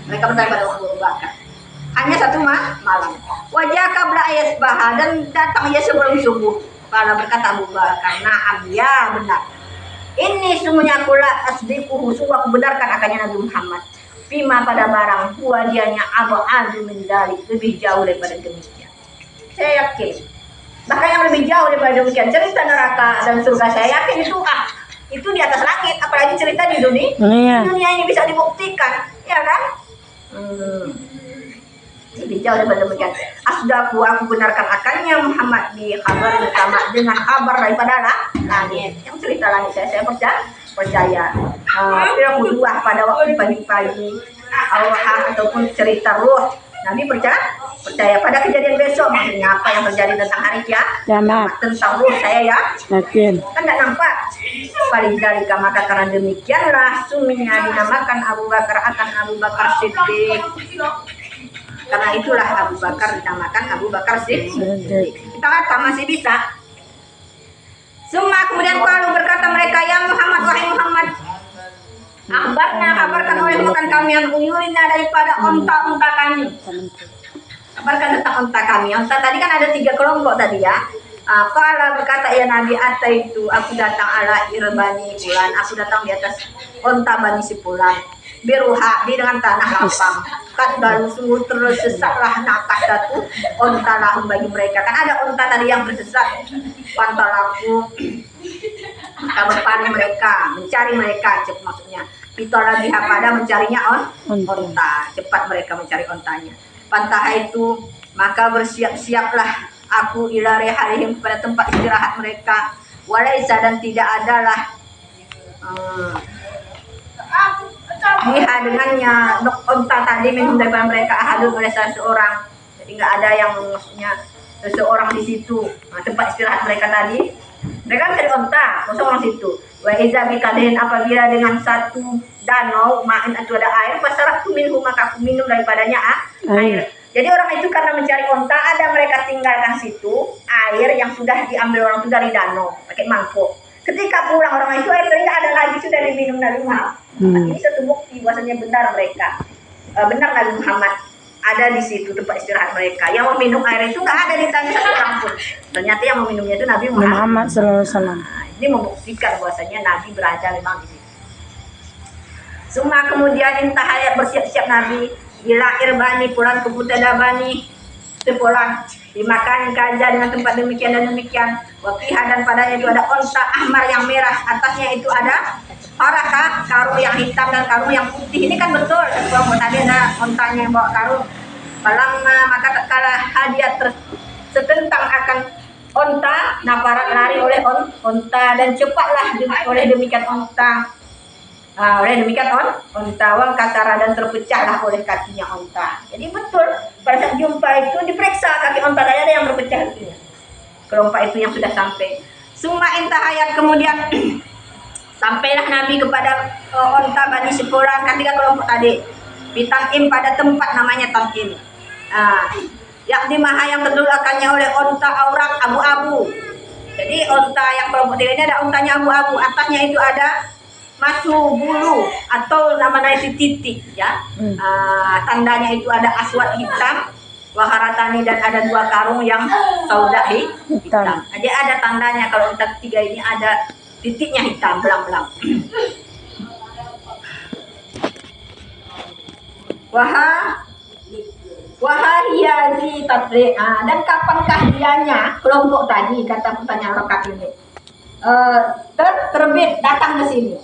Mereka bertanya pada Abu Bakar. Hanya satu malam. Wajah kabla ayasbaha, dan datang ia sebelum subuh. Kalau berkata Abu Bakar, na'am, ya benar. Ini semuanya kula asdiquhu, sungguh aku benarkan akannya Nabi Muhammad. Fima, pada barang dianya abadu min dalik, lebih jauh daripada demikian. Saya yakin bahkan yang lebih jauh daripada demikian, cerita neraka dan surga, saya yakin itu di atas langit, apalagi cerita di dunia ini bisa dibuktikan, ya kan? Lebih jauh daripada demikian. Asdaku, aku benarkan akannya Muhammad di kabar bersama dengan kabar daripada langit. Yang cerita langit saya percaya. Kedua pada waktu pagi-pagi ataupun cerita ruh, Nabi percaya pada kejadian besok. Maksudnya apa yang terjadi tentang hari kiamat, tentang ruh saya yakin. Kan tidak nampak. Paling dari maka karena demikianlah suminya dinamakan Abu Bakar akan Abu Bakar Siddiq. Karena itulah Abu Bakar dinamakan Abu Bakar Siddiq. Kita kata masih bisa. Semua kemudian kalau berkata mereka, ya Muhammad, wahai Muhammad, kabarkan oleh makan kami yang uyurina daripada onta-onta kami. Kabarkan tentang onta kami. Onta tadi kan ada 3 kelompok tadi ya. Kalau berkata ya Nabi, Atta itu aku datang ala irbani bulan, aku datang di atas onta bani sipulan. Biruha di dengan tanah lapang. Kat baru sungguh tersesatlah nakah satu onta lahum bagi mereka. Kan ada onta tadi yang tersesat. Pantalaku berpaling mereka, mencari mereka, maksudnya itulah biha pada mencarinya onta, cepat mereka mencari ontanya. Pantaha itu maka bersiap-siaplah aku ila rehalihim pada tempat istirahat mereka. Walaisa dan tidak adalah biha dengannya onta tadi minum daripada mereka ahadun oleh salah seorang. Jadi nggak ada yang maksudnya seseorang di situ tempat istirahat mereka tadi. Mereka mencari onta, kosong orang situ. Wa iza bikadhin apabila dengan satu danau ma'in itu ada air, pasaratu minhu maka aku minum daripadanya air. Jadi orang itu karena mencari onta, ada mereka tinggalkan situ air yang sudah diambil orang itu dari danau pakai mangkuk. Ketika pulang orang itu air tidak ada lagi, sudah diminum Nabi Muhammad. Ini satu bukti bahwasanya benar mereka, benar Nabi Muhammad ada di situ tempat istirahat mereka. Yang meminum air itu nggak ada ditanya satu orang pun. Ternyata yang meminumnya itu Nabi Muhammad SAW. Ini membuktikan bahwasanya Nabi berada memang di situ. Semua kemudian intahayat bersiap-siap Nabi ila irbani pulang ke Butadabani sepulang dimakan kaja dengan tempat demikian dan demikian. Wakiha dan padanya itu ada onta ahmar yang merah, atasnya itu ada paraka karung yang hitam dan karung yang putih. Ini kan betul kelompok tadi ada ontanya yang bawa karung. Maka tatkala hadiah setentang akan onta, naparat lari oleh onta dan cepatlah oleh demikian onta. Onta wang katara dan terpecahlah oleh kakinya onta. Jadi betul pada saat jumpa itu diperiksa kaki onta tadi ada yang berpecah itu. Kelompok itu yang sudah sampai. Semua intahayat kemudian sampailah Nabi kepada onta Bani Sipulan ketika kelompok tadi Bitan'im pada tempat namanya Tan'im. Yakni maha yang terdulakannya oleh onta aurak abu-abu. Jadi onta yang kelompok 3 ini ada ontanya abu-abu, atasnya itu ada masu bulu atau namanya itu titik ya. Tandanya itu ada aswad hitam, waharatani dan ada 2 karung yang sauda hitam. Jadi ada tandanya kalau onta 3 ini ada titiknya hitam belang-belang. Wahahiyazi tadri. Dan kapankah dianya kelompok tadi kata pertanyaan rokat ini terbit datang ke sini.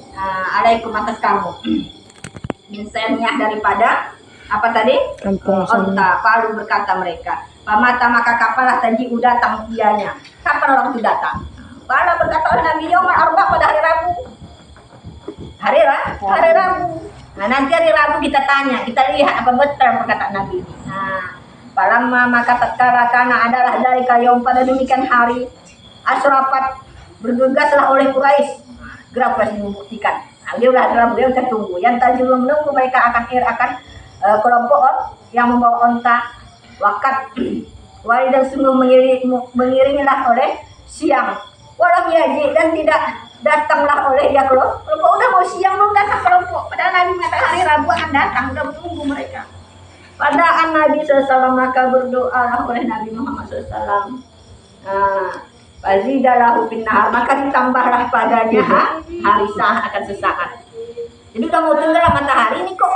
Alaikum atas kamu. Misalnya daripada apa tadi? Onta. Lalu berkata mereka, pamata maka kapalah tadi datang dianya. Kapan orang itu datang? Kalau berkata oleh Nabi Yawmal Arba pada hari Rabu. Hari Rabu. Nah nanti hari Rabu kita tanya, kita lihat apa betul perkataan Nabi ini. Palamma maka tatkala kana adalah dari kaum pada demikian hari asrafat bergegaslah oleh Quraisy. Gerak Quraisy membuktikan. Dia udah dalam dia udah tunggu. Yang tadi belum menunggu mereka akan kelompok yang membawa onta wakat wali dan sungguh mengiringilah oleh siang. Walau yaji dan tidak datanglah oleh dia kelompok udah mau siang belum datang kelompok. Padahal Nabi mengatakan hari Rabu akan datang, udah menunggu mereka. Padahal Nabi SAW maka berdoa oleh Nabi Muhammad SAW. Fazidalahu binnahar maka ditambahlah padanya hari sah akan sesaat. Jadi udah mau tenggelam matahari ini kok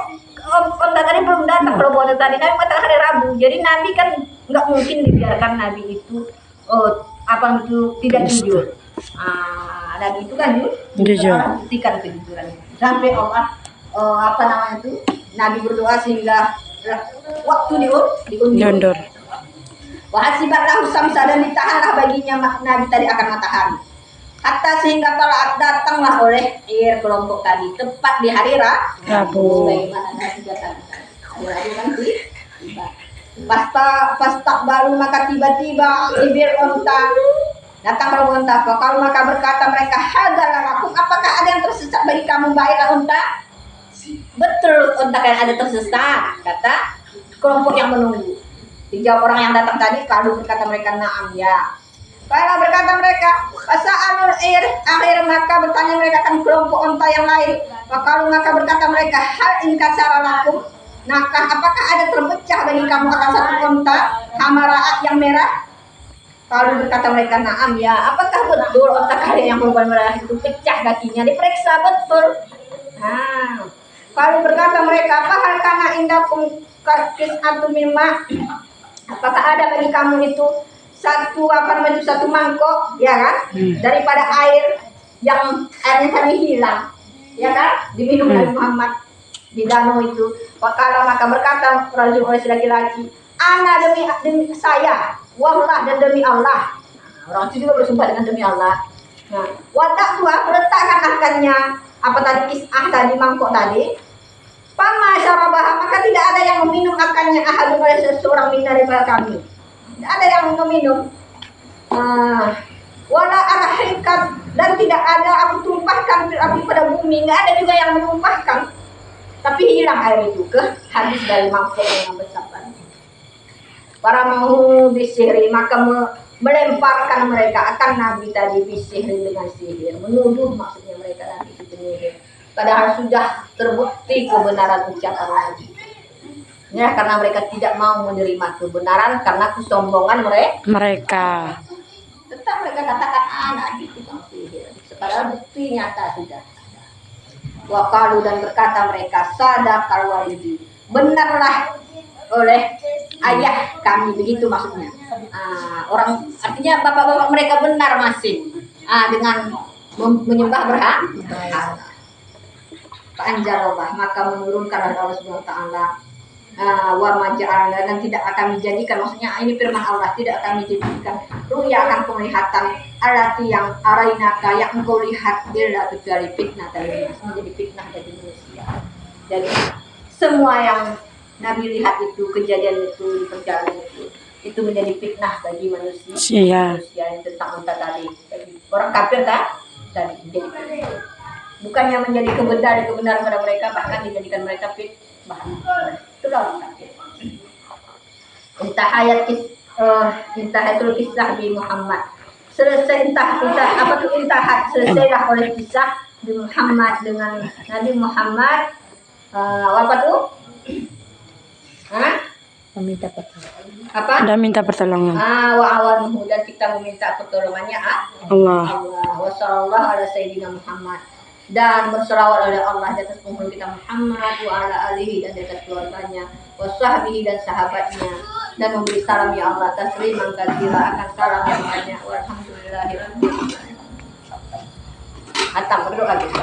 onta tadi belum datang kelompok onta tadi. Nabi mengatakan hari Rabu. Jadi Nabi kan nggak mungkin dibiarkan Nabi itu tidak jujur. Nabi itu kan jujur. Buktikan kejujuran. Sampai Allah Nabi berdoa sehingga waktu diundur. Wahasibatlah samsa dan ditahanlah baginya Nabi tadi akan matahari. Hatta sehingga telah datanglah oleh kelompok tadi tepat di hari Rabu. Bagaimana juga tadi. Hari kan tiba. Pas baru maka tiba-tiba ibir onta datang rombongan onta. Kalau maka berkata mereka, hadalalakum, apakah ada yang tersesat bagi kamu baiklah onta? Betul onta kan ada tersesat, kata kelompok yang menunggu. Dijawab orang yang datang tadi, kalau berkata mereka na'am ya. Kalau berkata mereka, fasa'alul akhir maka bertanya mereka kan kelompok onta yang lain. Kalau maka berkata mereka, hal in kasara lakum, apakah ada terpecah bagi kamu akan satu onta hamaraat yang merah? Kalau berkata mereka na'am ya, apakah betul onta kalian yang berubah merah itu pecah kakinya? Diperiksa betul. Nah, kalau berkata mereka, apa hal kana indakum kis'atu mimma, apakah ada bagi kamu itu satu mangkok, ya kan, daripada air yang airnya kami hilang, ya kan, diminum Nabi Muhammad di danau itu. Wakala maka berkata rajul oleh laki-laki, ana demi saya, wallah dan demi Allah. Orang itu juga bersumpah dengan demi Allah. Nah, wadak tua letakkan akannya apa tadi kisah tadi mangkok tadi. Pama syarabah maka tidak ada yang meminum akannya ahadun oleh seseorang min daripada kami. Tidak ada yang meminum. Wala arahrikat dan tidak ada aku tumpahkan api pada bumi. Nggak ada juga yang menumpahkan. Tapi hilang air itu ke habis dari mangkok yang besar tadi. Para mau bisihri maka melemparkan mereka akan Nabi tadi bisihri dengan sihir. Menuduh maksudnya mereka tadi itu sihir. Padahal sudah terbukti kebenaran ucapan lagi. Ya, karena mereka tidak mau menerima kebenaran karena kesombongan mereka. Tetap mereka katakan anak itu tukang sihir. Padahal bukti nyata sudah. Wakalu dan berkata mereka sadaqal walidi. Benarlah oleh ayah kami, begitu maksudnya. Orang artinya bapak-bapak mereka benar masih dengan menyembah berhala. Anjalallah maka menurunkan Allah Subhanahu wa taala wa maja'alna dan tidak akan dijadikan, maksudnya ini firman Allah, tidak akan dijadikan ruya akan penglihatan alati yang arainaka yang engkau lihat illa kecuali fitnah dari menjadi fitnah bagi manusia. Jadi semua yang Nabi lihat itu, kejadian itu, perjalanan itu menjadi fitnah bagi manusia. Manusia yang tentang unta tadi, orang kafir tadi menjadi fitnah. Bukannya menjadi kebenaran pada mereka, bahkan dijadikan mereka fitnah. Itulah orang kafir. Intahatul kisah di Muhammad. Selesai selesailah oleh kisah di Muhammad dengan Nabi Muhammad. Apa tuh? Meminta pertolongan. Apa? Dan minta pertolongan. Wa awanuhu dan kita meminta pertolongannya Allah. Wa sallallahu ala sayyidina Muhammad. Dan berselawat oleh Allah di atas penghulu kita Muhammad wa ala alihi dan di atas keluarganya wa sahbihi dan sahabatnya, dan memberi salam ya Allah tasliman katsira akan salam yang banyak walhamdulillahirabbil alamin. Atam berdoa kita.